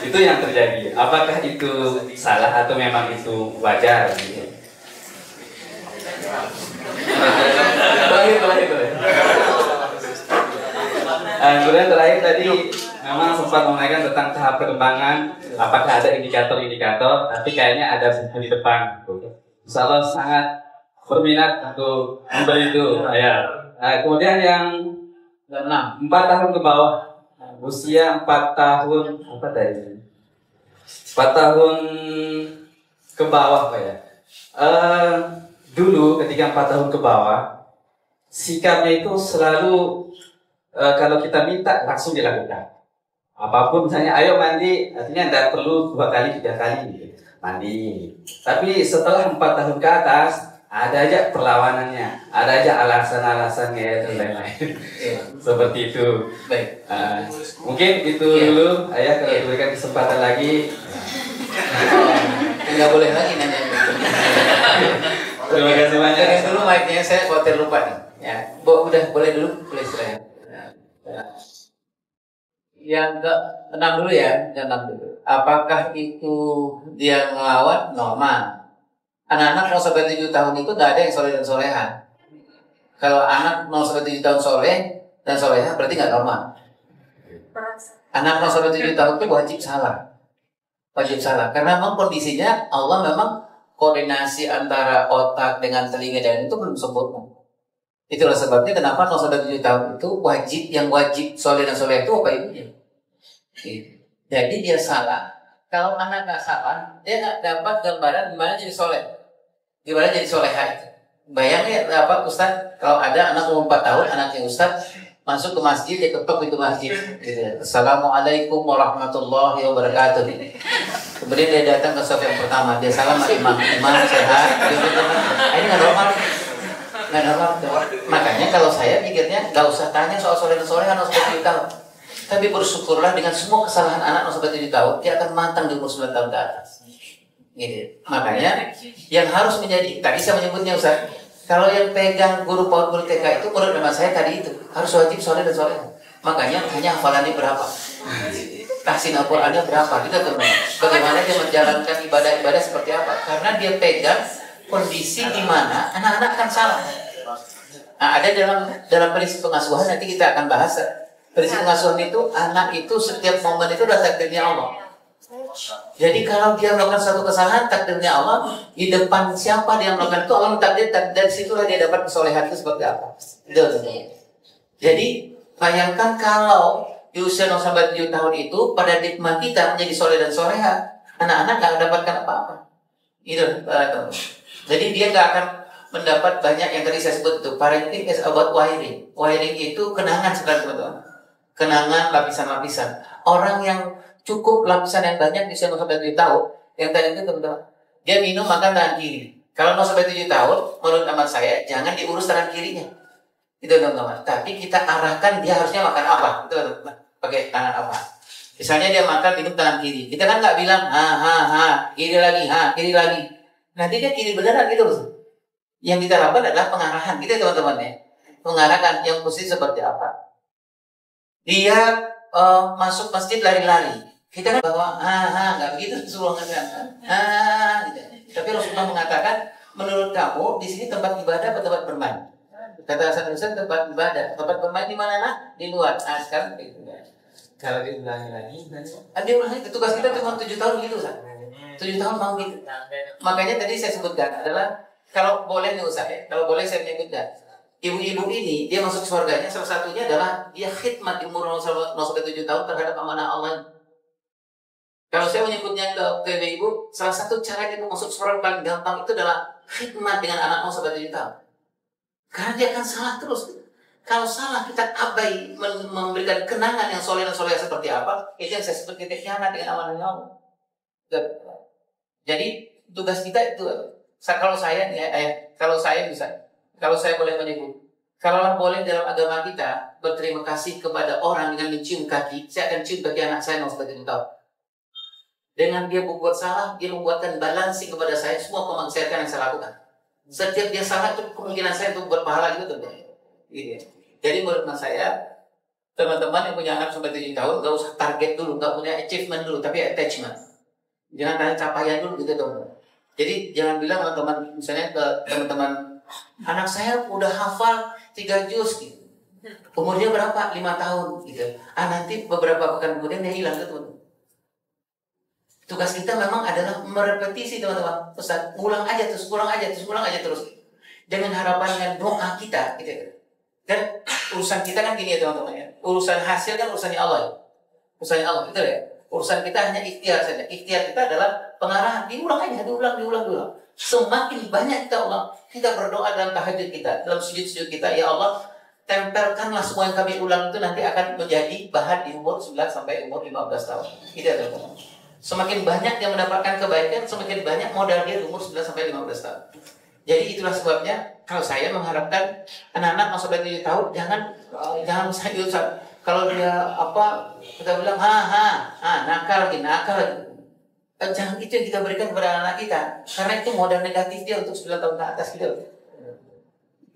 Itu yang terjadi. Apakah itu salah atau memang itu wajar? Kemudian terakhir tadi memang sempat menanyakan tentang tahap perkembangan. Apakah ada indikator-indikator? Tapi kayaknya ada buku di depan. Insya Allah sangat berminat untuk membeli itu. Ya. Kemudian yang 4 tahun ke bawah. Usia 4 tahun apa tadi? 4 tahun ke bawah Pak ya. Dulu ketika 4 tahun ke bawah, sikapnya itu selalu kalau kita minta langsung dilakukan. Apapun misalnya ayo mandi, artinya tidak perlu 2 kali 3 kali gitu. Mandi. Tapi setelah 4 tahun ke atas ada aja perlawanannya, ada aja alasan-alasannya dan lain-lain. Seperti itu. Baik. Mungkin itu dulu. Ayah kalau diberikan kesempatan lagi. Nggak boleh lagi nanya. Terima kasih banyak. Jangan dulu mic-nya, saya khawatir lupa nih. Ya, udah boleh dulu, boleh istirahat. Yang ke-6 dulu ya, yang 6 dulu. Apakah itu dia ngelawan? Normal. Anak-anak 0 sampai 7 tahun itu nggak ada yang soleh dan soleha. Kalau anak 0 sampai 7 tahun soleh dan soleha berarti nggak normal. Anak 0 sampai 7 tahun itu wajib salah. Wajib salah. Karena memang kondisinya Allah memang koordinasi antara otak dengan telinga dan itu belum sempurna. Itulah sebabnya kenapa 0 sampai 7 tahun itu wajib, yang wajib soleh dan soleha itu apa ibunya. Jadi dia salah. Kalau anak nggak salah, dia nggak dapat gambaran gimana jadi soleh. Gimana jadi soleha itu? Bayangin apa Ustaz, kalau ada anak umur 4 tahun, anaknya Ustaz masuk ke masjid, dia ketok pintu masjid. Assalamualaikum warahmatullahi wabarakatuh. Kemudian dia datang ke saf yang pertama, dia salam sama imam sehat. Ini nggak normal. Nggak normal. Makanya kalau saya pikirnya nggak usah tanya soal soleh dan soleha 0 sampai 7 tahun. Tapi bersyukurlah dengan semua kesalahan anak 0 sampai 7 tahun, dia akan matang di umur 9 tahun ke atas. Gitu. Makanya yang harus menjadi, tadi saya menyebutnya Ustaz, kalau yang pegang guru PAUD guru TK itu menurut nama saya tadi itu harus wajib soleh dan soleh. Makanya hanya hafalannya berapa, tahsin Al-Qurannya berapa, kita tahu bagaimana dia menjalankan ibadah-ibadah seperti apa. Karena dia pegang kondisi di mana anak-anak akan salah. Nah, ada dalam prinsip pengasuhan, nanti kita akan bahas. Prinsip pengasuhan itu anak itu setiap momen itu adalah takdirnya Allah. Jadi kalau dia melakukan satu kesalahan, takdirnya Allah, di depan siapa dia melakukan itu, Allah takdir, dari situlah dia dapat kesolehan itu seperti apa. Jadi bayangkan kalau di usia 0 sampai 7 tahun itu pada nikmat kita menjadi soleh dan soleha, anak-anak nggak mendapatkan apa-apa. Itu. Jadi dia nggak akan mendapat banyak yang tadi saya sebut itu. Parenting is about wiring. Wiring itu kenangan sebenarnya teman-teman. Kenangan lapisan-lapisan. Orang yang cukup lapisan yang banyak di usia 0-7 tahun, yang tadi itu teman-teman, dia minum makan tangan kiri. Kalau 0-7 tahun, menurut amat saya, jangan diurus tangan kirinya. Itu teman-teman. Tapi kita arahkan dia harusnya makan apa. Itu teman-teman. Pakai tangan apa. Misalnya dia makan minum tangan kiri. Kita kan nggak bilang, kiri lagi, kiri lagi. Nanti dia kiri beneran gitu loh. Yang kita lakukan adalah pengarahan. Gitu teman-teman ya. Pengarahan yang mesti seperti apa. Dia masuk masjid lari-lari. Kita kan bahwa, nggak begitu suruh ngatakan. Gitu. Tapi Rasulullah mengatakan, menurut kamu di sini tempat ibadah atau tempat bermain? Kata Hasan Husain tempat ibadah. Tempat bermain di mana nak? Di luar. Sekarang gitu. Kalau diulangi lagi, Dia ulangi, tugas kita cuma 7 tahun gitu, Ustaz. 7 tahun mau gitu. Makanya tadi saya sebutkan adalah, kalau boleh nih Ustaz ya, kalau boleh saya menyebutkan, ibu-ibu ini, dia masuk surganya, salah satunya adalah dia khidmat di umur 0-7 tahun terhadap amanah Allah. Kalau saya menyebutnya ke ibu, salah satu cara dia masuk surga paling gampang itu adalah khidmat dengan anak 0-7 tahun. Karena dia akan salah terus. Kalau salah kita abai memberikan kenangan yang soleh dan soleh seperti apa, itu yang saya sebut kita khianat dengan amanah Allah. Jadi tugas kita itu, kalau saya bisa, kalau saya boleh menyebut, kalau boleh dalam agama kita berterima kasih kepada orang dengan mencium kaki, saya akan cium kaki anak saya 0-7 tahun. Dengan dia berbuat salah, dia membuatkan balancing kepada saya semua kemaksiatan yang saya lakukan. Setiap dia salah itu kemungkinan saya untuk berpahala juga terjadi. Gitu. Jadi menurut saya, teman-teman yang punya anak sampai 7 tahun, gak usah target dulu, gak punya achievement dulu, tapi attachment. Jangan tanya capaian dulu gitu teman-teman. Jadi jangan bilang teman-teman, misalnya ke teman-teman, anak saya udah hafal 3 juz gitu. Umurnya berapa? 5 tahun gitu. Nanti beberapa pekan kemudian dia hilang gitu teman-teman. Tugas kita memang adalah merepetisi teman-teman. Ustaz, ulang aja terus. Dengan harapan dengan doa kita gitu. Dan urusan kita kan gini ya teman-teman ya. Urusan hasil kan urusannya Allah. Urusannya Allah, betul ya. Urusan kita hanya ikhtiar saja. Ikhtiar kita adalah pengarahan. Diulang. Semakin banyak kita ulang, kita berdoa dalam tahajud kita, dalam sujud-sujud kita, ya Allah, tempelkanlah semua yang kami ulang itu nanti akan menjadi bahan di umur 9 sampai umur 15 tahun. Itu ya teman-teman. Semakin banyak dia mendapatkan kebaikan, semakin banyak modal dia di umur 9 sampai 15 tahun. Jadi itulah sebabnya kalau saya mengharapkan anak-anak masuk dari 7 tahun jangan saya kalau dia kita bilang nakal lagi. Jangan itu yang kita berikan kepada anak kita, karena itu modal negatif dia untuk 9 tahun ke atas gitu.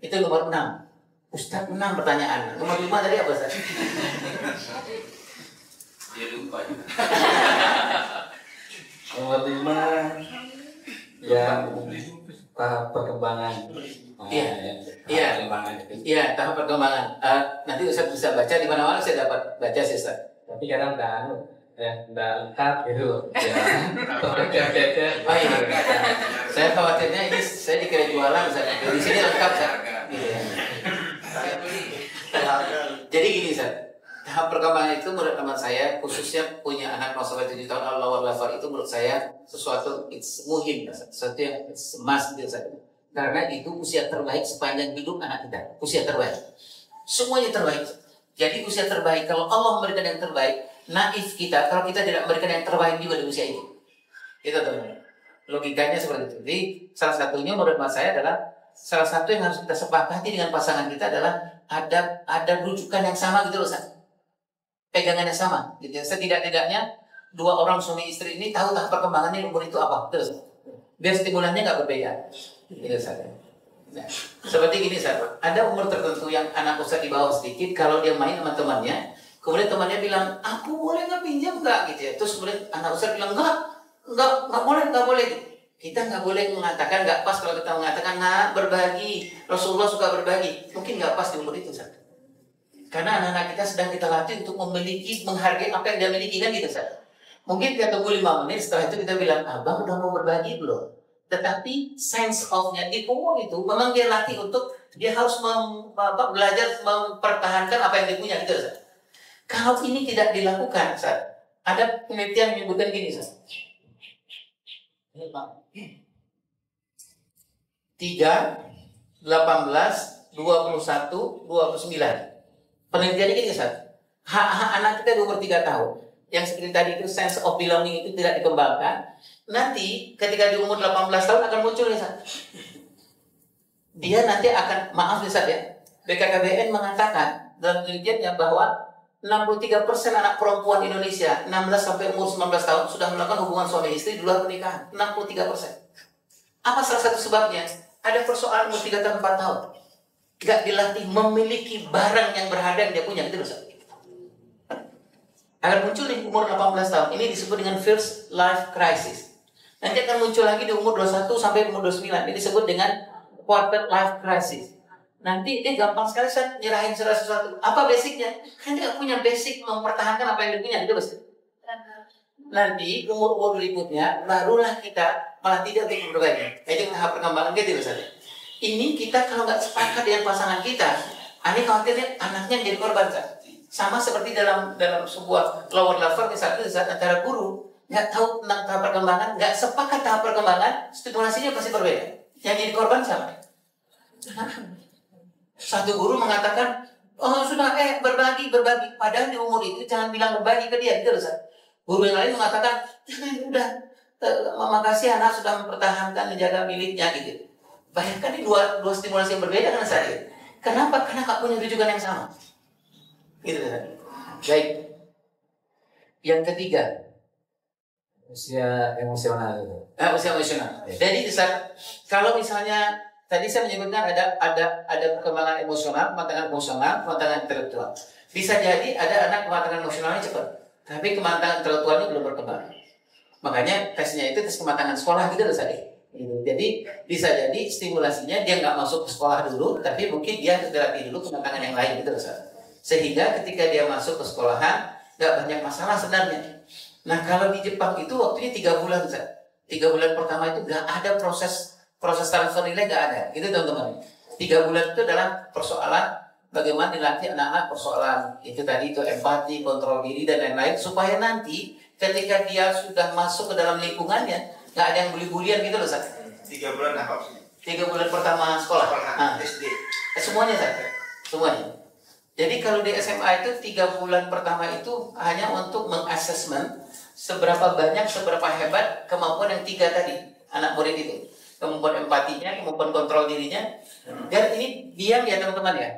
Itu nomor 6. Ustaz 6 pertanyaan. Nomor 5 tadi apa Ustaz? Dia lupa. Nomor 5 yang tahap perkembangan. Iya, tahap perkembangan. Nanti Ustaz bisa baca di mana-mana, saya dapat baca sih Ustaz. Tapi kadang enggak lengkap gitu. Saya khawatirnya ini saya dikira jualan Ustaz. Di sini lengkap Ustaz. Jadi gini Ustaz. Tahap perkembangan itu menurut teman saya, khususnya punya anak 0-7 tahun Allah Wa'alafar, itu menurut saya sesuatu it's muhim, sesuatu yang it's must gitu. Karena itu usia terbaik sepanjang hidup anak kita. Usia terbaik. Semuanya terbaik. Jadi usia terbaik, kalau Allah memberikan yang terbaik, naif kita kalau kita tidak memberikan yang terbaik juga di usia ini. Itu teman-teman. Logikanya seperti itu. Jadi salah satunya menurut saya adalah, salah satu yang harus kita sepakati dengan pasangan kita adalah ada rujukan yang sama gitu loh Ustaz. Pegangannya sama gitu. Setidak-tidaknya dua orang suami istri ini tahu tahap perkembangannya umur itu apa. Terus biar stimulannya nggak berbeda. Gitu saja. Nah, seperti gini Ustaz, ada umur tertentu yang anak Ustaz di bawah sedikit, kalau dia main sama temannya, kemudian temannya bilang, aku boleh nggak pinjam nggak gitu ya. Terus kemudian anak Ustaz bilang nggak boleh. Kita nggak boleh mengatakan nggak pas kalau kita mengatakan berbagi. Rasulullah suka berbagi. Mungkin nggak pas di umur itu Ustaz. Karena anak-anak kita sedang kita latih untuk menghargai apa yang dia miliki kan gitu Ustaz. Mungkin kita tunggu 5 menit, setelah itu kita bilang, abang udah mau berbagi belum? Tetapi sense of-nya di umur itu memang dia latih untuk dia harus belajar mempertahankan apa yang dia punya gitu Ustaz. Kalau ini tidak dilakukan Ustaz, ada penelitian menyebutkan gini Ustaz. 3 18, 21, 29. Penelitiannya gini, Ustaz. Hak-hak anak kita di umur 3 tahun. Yang seperti tadi itu sense of belonging itu tidak dikembangkan. Nanti ketika di umur 18 tahun akan muncul, Ustaz. Dia nanti akan, maaf Ustaz ya, BKKBN mengatakan dalam penelitiannya bahwa 63% anak perempuan Indonesia 16 sampai umur 19 tahun sudah melakukan hubungan suami istri di luar pernikahan. 63%. Apa salah satu sebabnya? Ada persoalan umur 3 tahun 4 tahun. Gak dilatih memiliki barang yang berharga yang dia punya, gitu loh. Akan muncul di umur 18 tahun. Ini disebut dengan first life crisis. Nanti akan muncul lagi di umur 21 sampai umur 29. Ini disebut dengan quarter life crisis. Nanti dia gampang sekali saat nyerahin segala sesuatu. Apa basicnya? Kan dia punya basic mempertahankan apa yang dia punya, gitu loh. Nanti umur berikutnya barulah kita malah tidak untuk berbagi. Itu tahap perkembangan gitu loh. Ini kita kalau nggak sepakat dengan pasangan kita, ini khawatirnya anaknya jadi korban, kan? Sama seperti dalam sebuah lower level misalnya saat antara guru nggak tahu tentang tahap perkembangan, nggak sepakat tahap perkembangan, stimulasinya pasti berbeda. Yang jadi korban siapa? Satu guru mengatakan, oh sudah berbagi. Padahal di umur itu jangan bilang berbagi ke dia, gitu loh. Guru yang lain mengatakan, udah, makasih anak sudah mempertahankan menjaga miliknya, gitu. Bayangkan ini dua stimulasi yang berbeda kan saya. Kenapa? Karena nggak punya tujuan yang sama. Gitu kan. Baik. Yang ketiga, Usia emosional itu. usia emosional. Jadi kalau misalnya tadi saya menyebutkan ada perkembangan emosional, kematangan emosional, kematangan intelektual. Bisa jadi ada anak kematangan emosionalnya cepat, tapi kematangan intelektualnya belum berkembang. Makanya tesnya itu tes kematangan sekolah gitu loh tadi. Jadi bisa jadi stimulasinya dia nggak masuk ke sekolah dulu, tapi mungkin dia dilatih dulu kematangan yang lain gitu loh. Sehingga ketika dia masuk ke sekolahan nggak banyak masalah sebenarnya. Nah kalau di Jepang itu waktunya 3 bulan, 3 bulan pertama itu nggak ada proses transfer nilai, nggak ada, gitu teman-teman. 3 bulan itu adalah persoalan bagaimana dilatih anak-anak persoalan itu tadi itu empati, kontrol diri dan lain-lain supaya nanti ketika dia sudah masuk ke dalam lingkungannya nggak ada yang bully-bulian gitu loh, Sat. 3 bulan apa sih? 3 bulan pertama sekolah. SD. Semuanya, Sat. Semuanya. Jadi kalau di SMA itu 3 bulan pertama itu hanya untuk mengassessment seberapa banyak, seberapa hebat kemampuan yang 3 tadi anak murid itu. Kemampuan empatinya, kemampuan kontrol dirinya. Dan ini diam ya teman-teman ya.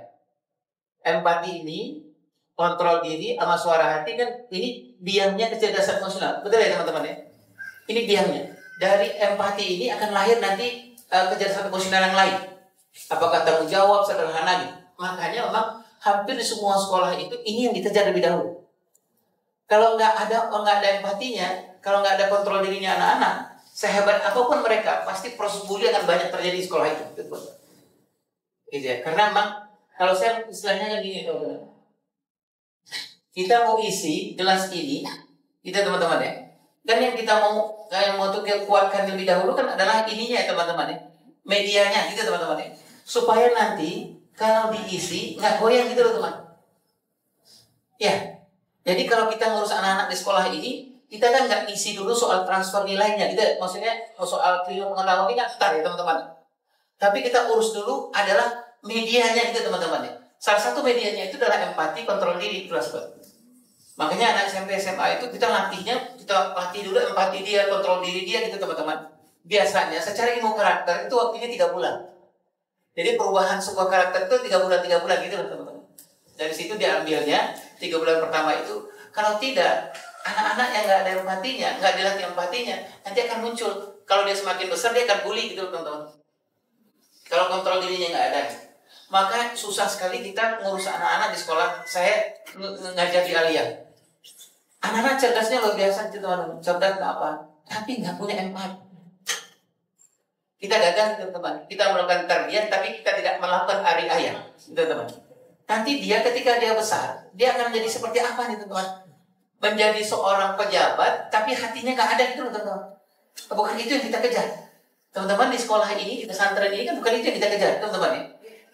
Empati ini, kontrol diri sama suara hati kan ini diamnya kecerdasan emosional. Betul ya teman-teman ya? Ini diamnya. Dari empati ini akan lahir nanti kecerdasan emosional yang lain. Apakah tanggung jawab, sederhana gitu. Makanya memang hampir di semua sekolah itu ini yang dikejar lebih dahulu. Kalau nggak ada empatinya, kalau nggak ada kontrol dirinya anak-anak, sehebat apapun mereka, pasti proses bully akan banyak terjadi di sekolah itu. Gitu ya. Karena memang kalau saya istilahnya gini, kita mau isi gelas ini, kita teman-teman ya. Dan yang kita mau untuk kuatkan lebih dahulu kan adalah ininya ya teman-teman ya, medianya gitu teman-teman ya. Supaya nanti kalau diisi nggak goyang gitu loh teman. Ya. Jadi kalau kita ngurus anak-anak di sekolah ini, kita kan nggak isi dulu soal transfer nilainya, gitu. Maksudnya soal triliun pengetahuan ini kan ntar ya teman-teman. Tapi kita urus dulu adalah medianya gitu teman-teman ya. Salah satu medianya itu adalah empati, kontrol diri, itu sebab. Makanya anak SMP SMA itu kita latih dulu empati dia, kontrol diri dia gitu teman-teman. Biasanya secara ilmu karakter itu waktunya 3 bulan. Jadi perubahan sebuah karakter itu 3 bulan gitu loh teman-teman. Dari situ diambilnya 3 bulan pertama itu. Kalau tidak, anak-anak yang nggak ada empatinya, nggak dilatih empatinya, nanti akan muncul. Kalau dia semakin besar dia akan bully gitu teman-teman. Kalau kontrol dirinya nggak ada, maka susah sekali kita ngurus anak-anak di sekolah. Saya ngajar di Alia. Anak-anak cerdasnya luar biasa gitu teman-teman. Cerdas apa? Tapi nggak punya empati. Kita gagal gitu teman. Kita melakukan tarbiyah tapi kita tidak melakukan ari ayah gitu teman. Nanti dia ketika dia besar, dia akan menjadi seperti apa nih teman-teman? Menjadi seorang pejabat tapi hatinya nggak ada gitu teman-teman. Bukan itu yang kita kejar. Teman-teman di sekolah ini, di pesantren ini kan bukan itu yang kita kejar teman-teman ya.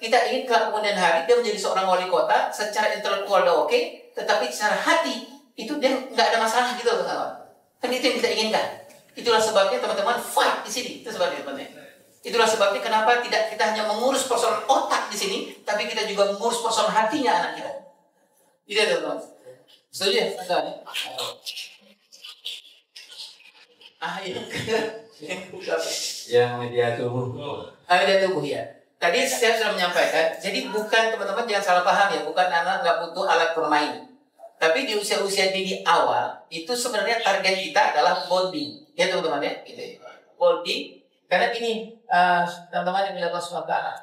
Kita ingin kemudian hari dia menjadi seorang wali kota, secara intelektual udah oke, tetapi secara hati itu dia nggak ada masalah gitu teman-teman. Kan itu yang kita inginkan. Itulah sebabnya teman-teman fight di sini. Itu sebabnya teman-teman. Itulah sebabnya kenapa tidak kita hanya mengurus persoalan otak di sini, tapi kita juga mengurus persoalan hatinya anak kita. Tidak teman-teman. Setuju ya? Yang media tubuh. Media tubuh ya. Tadi saya sudah menyampaikan. Jadi bukan teman-teman jangan salah paham ya. Bukan anak nggak butuh alat permainan. Tapi di usia-usia dini awal itu sebenarnya target kita adalah bonding. Ya teman-teman ya. Gitu. Bonding. Karena gini teman-teman yang dilakukan semua ke anak.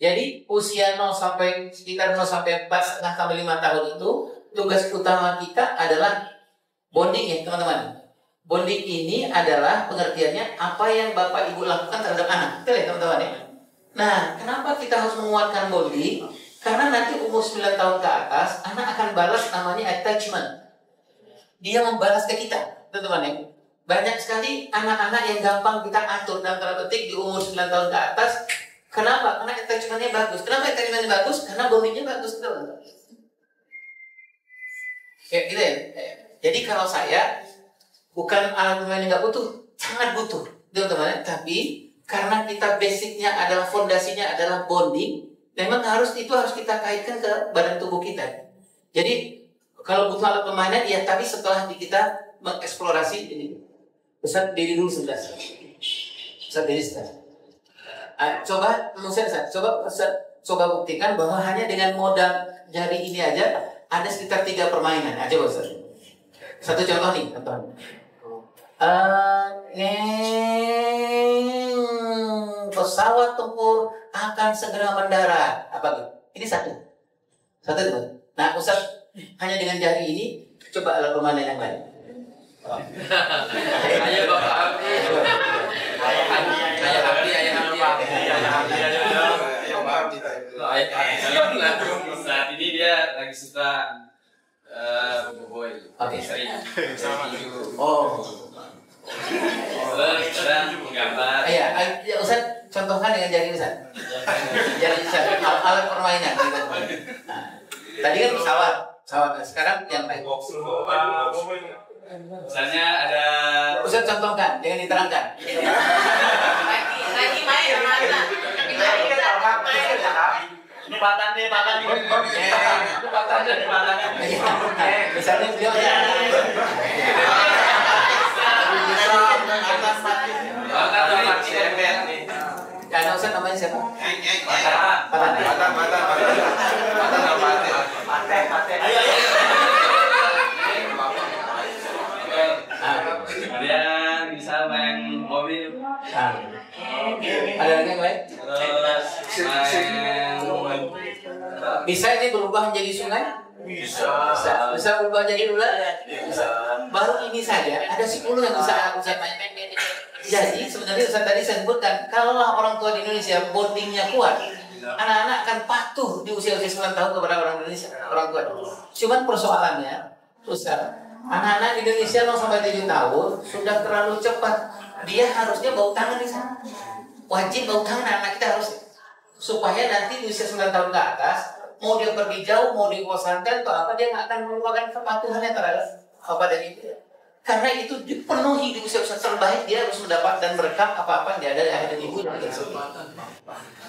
Jadi usia 0 sampai sekitar 0 sampai 4,5 sampai 5 tahun itu tugas utama kita adalah bonding ya teman-teman. Bonding ini adalah pengertiannya apa yang Bapak Ibu lakukan terhadap anak. Betul ya teman-teman ya. Nah, kenapa kita harus menguatkan bonding? Karena nanti umur 9 tahun ke atas anak akan balas namanya attachment. Dia membalas ke kita, teman-teman ya. Banyak sekali anak-anak yang gampang kita atur dalam tanda petik di umur 9 tahun ke atas. Kenapa? Karena attachment-nya bagus. Kenapa attachment-nya bagus? Karena bonding-nya bagus, teman-teman. Ya, gitu ya. Jadi kalau saya bukan alat pemain yang nggak butuh, sangat butuh, teman-teman. Tapi karena kita basicnya adalah fondasinya adalah bonding, memang itu harus kita kaitkan ke badan tubuh kita. Jadi kalau butuh alat permainan, ya tapi setelah kita mengeksplorasi ini. Ustaz diri dulu 11. Ustaz diri 11. Coba buktikan bahwa hanya dengan modal jari ini aja ada sekitar 3 permainan. Coba Ustaz. Satu contoh nih, teman-teman. Pesawat tempur akan segera mendarat. Apa tuh? Ini satu teman. Nah, Ustaz hanya dengan jari ini coba alat permainan yang lain. Ayo Bapak Abdi. Saat ini dia lagi suka boboiboy. Oke. Oh. Sedang menggambar. Ya Ustaz contohkan dengan jari Ustaz. Jari Ustaz alat permainan gitu. Nah, tadi kan pesawat. Sekarang yang lain. Misalnya ada. Ustaz contohkan, jangan diterangkan. Lagi main sama anak. Misalnya beliau ada Ustaz namanya siapa? Kemudian bisa main mobil. Ada lagi yang lain? Terus main. Bisa ini berubah menjadi sungai? Bisa berubah jadi ular? Bisa. Baru ini saja ada 10 yang bisa main. Jadi sebenarnya Ustaz tadi saya sebutkan, kalaulah orang tua di Indonesia bondingnya kuat, anak-anak akan patuh di usia-usia 9 tahun kepada orang Indonesia, orang tua. Cuman persoalannya, Ustaz, anak-anak di Indonesia 0 sampai 7 tahun sudah terlalu cepat. Dia harusnya bau tangan di sana. Wajib bau tangan anak kita harus, supaya nanti di usia 9 tahun ke atas, mau dia pergi jauh, mau di pesantren atau apa, dia nggak akan melupakan kepatuhannya terhadap apa dan itu. Karena itu dipenuhi di usia-usia terbaik, dia harus mendapat dan merekam apa-apa yang dia ada dari ayah dan ibu.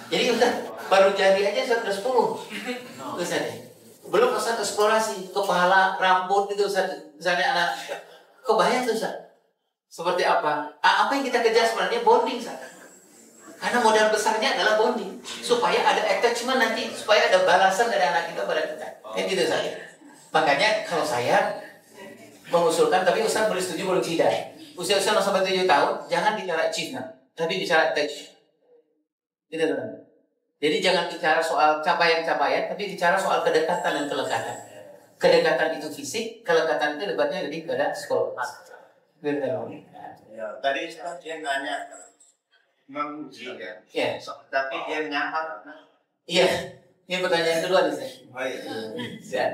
Jadi udah baru jadi aja sudah 10. Ustaz. Belum Ustaz eksplorasi kepala, rambut itu Ustaz. Misalnya anak kebayang tuh Ustaz. Seperti apa? Apa yang kita kejar sebenarnya bonding Ustaz. Karena modal besarnya adalah bonding, supaya ada attachment nanti, supaya ada balasan dari anak kita pada kita. Kan gitu saja. Makanya kalau saya mengusulkan, tapi Ustaz boleh setuju boleh tidak. Usia-usia 0 sampai 7 tahun jangan bicara achievement, tapi bicara attach. Gitu teman. Jadi jangan bicara soal capaian-capaian, tapi bicara soal kedekatan dan kelekatan. Kedekatan itu fisik, kelekatan itu lebatnya lebih pada psikologis. Gitu teman. Ya, tadi dia nanya menguji kan. Iya. Tapi dia nyahar. Iya. Ini pertanyaan kedua nih saya. Oh iya.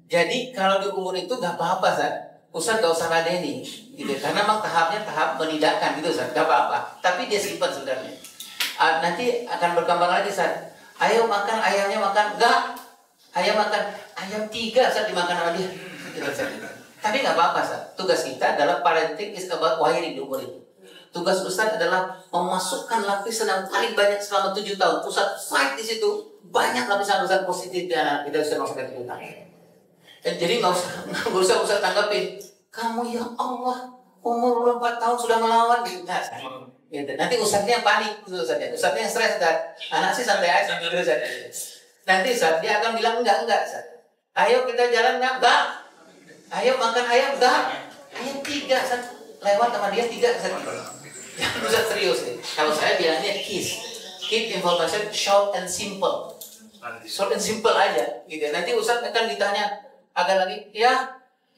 Jadi kalau di umur itu nggak apa-apa Ustaz. Ustaz gak usah ladeni gitu. Karena memang tahapnya tahap menidakkan gitu Ustaz. Gak apa-apa. Tapi dia simpan sebenarnya. Nanti akan berkembang lagi Ustaz. Ayo makan, ayamnya makan. Enggak. Ayam makan. Ayam 3 Ustaz dimakan sama dia. Gitu, Ustaz. Tapi gak apa-apa Ustaz. Tugas kita adalah parenting is about wiring di umur itu. Tugas Ustaz adalah memasukkan lapisan yang paling banyak selama 7 tahun. Ustaz fight di situ, banyak lapisan-lapisan positif di anak kita sudah masuk ke 7 tahun. Dan jadi nggak usah Ustaz tanggapin. Kamu ya Allah, umur 4 tahun sudah melawan gitu. Nah, gitu. Nanti Ustaznya yang panik, Ustaznya yang stres. Anak sih santai aja. Nanti Ustaz dia akan bilang enggak Ustaz. Ayo kita jalan enggak. Ayo makan ayam enggak. Ayam 3 Ustaz. Lewat sama dia 3 Ustaz. Jangan Ustaz serius nih. Kalau saya bilangnya keep information short and simple. Short and simple aja gitu. Nanti Ustaz akan ditanya agak lagi, ya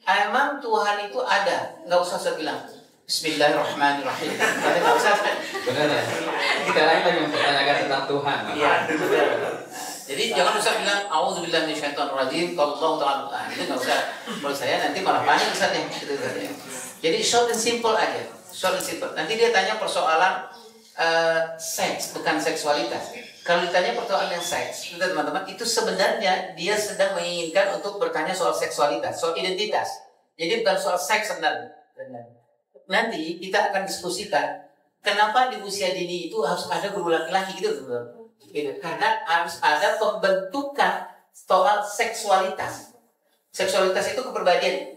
emang Tuhan itu ada? Enggak usah saya bilang Bismillahirrahmanirrahim. Enggak usah. Benar ya? Kita lagi mempertanyakan tentang Tuhan. Iya, benar. Jadi jangan usah bilang auzubillahi minasyaitonirrajim kalau Allah Ta'ala. Itu enggak usah. Menurut saya nanti malah panik Ustaznya. Gitu saja. Jadi short and simple aja. Short and simple. Nanti dia tanya persoalan seks, bukan seksualitas. Kalau ditanya persoalan yang seks, teman-teman, itu sebenarnya dia sedang menginginkan untuk bertanya soal seksualitas, soal identitas. Jadi bukan soal seks sebenarnya. Nanti kita akan diskusikan kenapa di usia dini itu harus ada guru laki-laki gitu, teman-teman. Karena harus ada pembentukan soal seksualitas. Seksualitas itu kepribadian.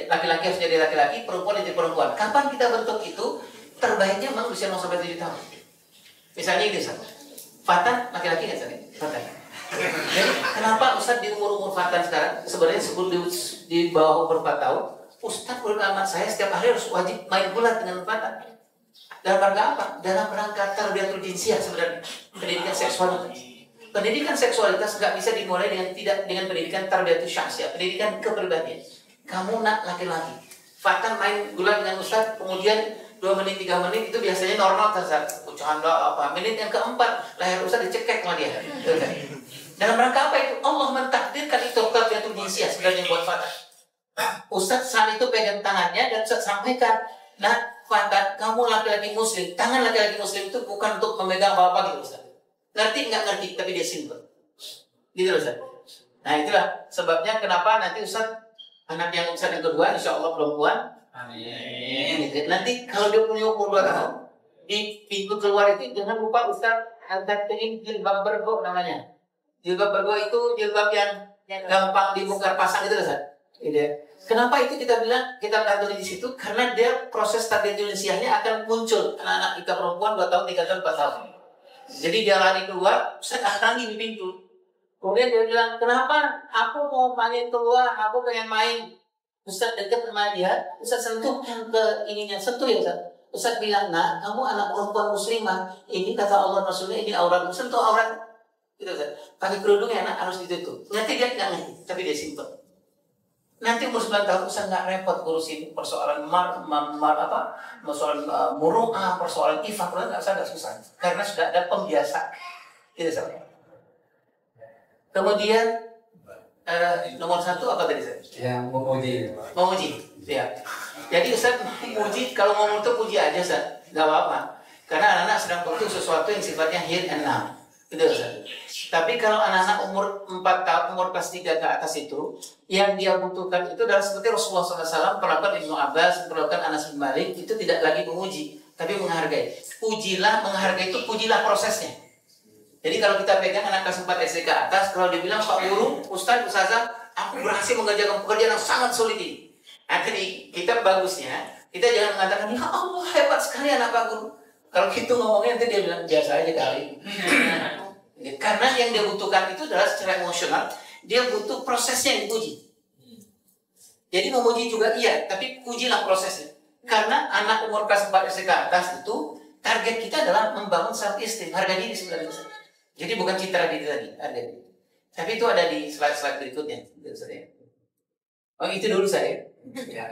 Laki-laki harus jadi laki-laki, perempuan jadi perempuan. Kapan kita bentuk itu? Terbaiknya memang usia 0-7 tahun. Misalnya ini Ustaz, Fatan laki-laki nggak Ustaz? Fatan. Jadi kenapa Ustaz di umur Fatan sekarang sebenarnya sebelum di bawah umur 4 tahun, Ustaz menurut amat saya setiap hari harus wajib main bola dengan Fatan. Dalam rangka apa? Dalam rangka tarbiyatul jinsiyah sebenarnya, pendidikan seksualitas. Pendidikan seksualitas nggak bisa dimulai dengan pendidikan tarbiyatul syahsiyah, pendidikan kepribadian. Kamu nak laki-laki, Fatan main bola dengan Ustaz, kemudian 2 menit, 3 menit itu biasanya normal Ustaz. Bercanda apa. Menit yang keempat leher Ustaz dicekek sama dia. Dalam rangka apa itu? Allah mentakdirkan itu tarbiyatul jinsiyah sebenarnya buat Fatan. Ustaz saat itu pegang tangannya dan Ustaz sampaikan, nah Fatan, kamu laki-laki muslim. Tangan laki-laki muslim itu bukan untuk memegang apa-apa gitu Ustaz. Ngerti nggak ngerti, tapi dia simple. Gitu Ustaz. Nah itulah sebabnya kenapa nanti Ustaz anak yang Ustaz yang kedua insya Allah perempuan. Amin. Nanti kalau dia punya umur 2 tahun, di pintu keluar itu jangan lupa Ustaz pengen jilbab bergo namanya. Jilbab bergo itu jilbab yang gampang dibongkar pasang itu Ustaz. Kenapa itu kita bilang kita kandungi di situ? Karena dia proses tarbiyatul jinsiyahnya akan muncul anak-anak kita perempuan 2 tahun, 3 tahun, 4 tahun. Jadi dia lari keluar, Ustaz akangi di pintu. Kemudian dia bilang, kenapa? Aku mau main keluar, aku pengen main. Ustaz dekat sama dia, Ustaz sentuh ke ininya, sentuh ya Ustaz. Ustaz bilang, nah kamu anak perempuan muslimah, ini kata Allah Rasulnya, ini aurat, sentuh aurat. Gitu Ustaz. Pakai kerudung ya anak harus ditutup. Nanti dia nggak ngerti, tapi dia simple. Nanti umur 9 tahun Ustaz nggak repot ngurusin persoalan persoalan muru'ah, persoalan ifah, nggak susah. Karena sudah ada pembiasa. Gitu Ustaz. Kemudian nomor 1 apa tadi Ustaz? Yang Memuji, ya. Jadi Ustaz memuji, kalau ngomong itu puji aja Ustaz, nggak apa-apa. Karena anak-anak sedang butuh sesuatu yang sifatnya here and now, gitu Ustaz. Tapi kalau anak-anak umur 4 tahun, umur kelas 3 ke atas itu, yang dia butuhkan itu adalah seperti Rasulullah SAW perlakuan Ibnu Abbas, perlakuan Anas bin Malik, itu tidak lagi memuji, tapi menghargai. Menghargai itu pujilah prosesnya. Jadi kalau kita pegang anak kelas 4 SD ke atas, kalau dia bilang Pak Guru, Ustaz, Ustazah, aku berhasil mengerjakan pekerjaan yang sangat sulit ini. Nah, jadi kita bagusnya, kita jangan mengatakan, ya Allah hebat sekali anak Pak Guru. Kalau gitu ngomongnya nanti dia bilang biasa aja kali. Karena yang dia butuhkan itu adalah secara emosional, dia butuh prosesnya yang dipuji. Jadi memuji juga iya, tapi pujilah prosesnya. Karena anak umur kelas 4 SD ke atas itu, target kita adalah membangun self-esteem, harga diri sebenarnya. Jadi bukan citra diri tadi, harga diri. Tapi itu ada di slide-slide berikutnya. Oh itu dulu saya. Ya.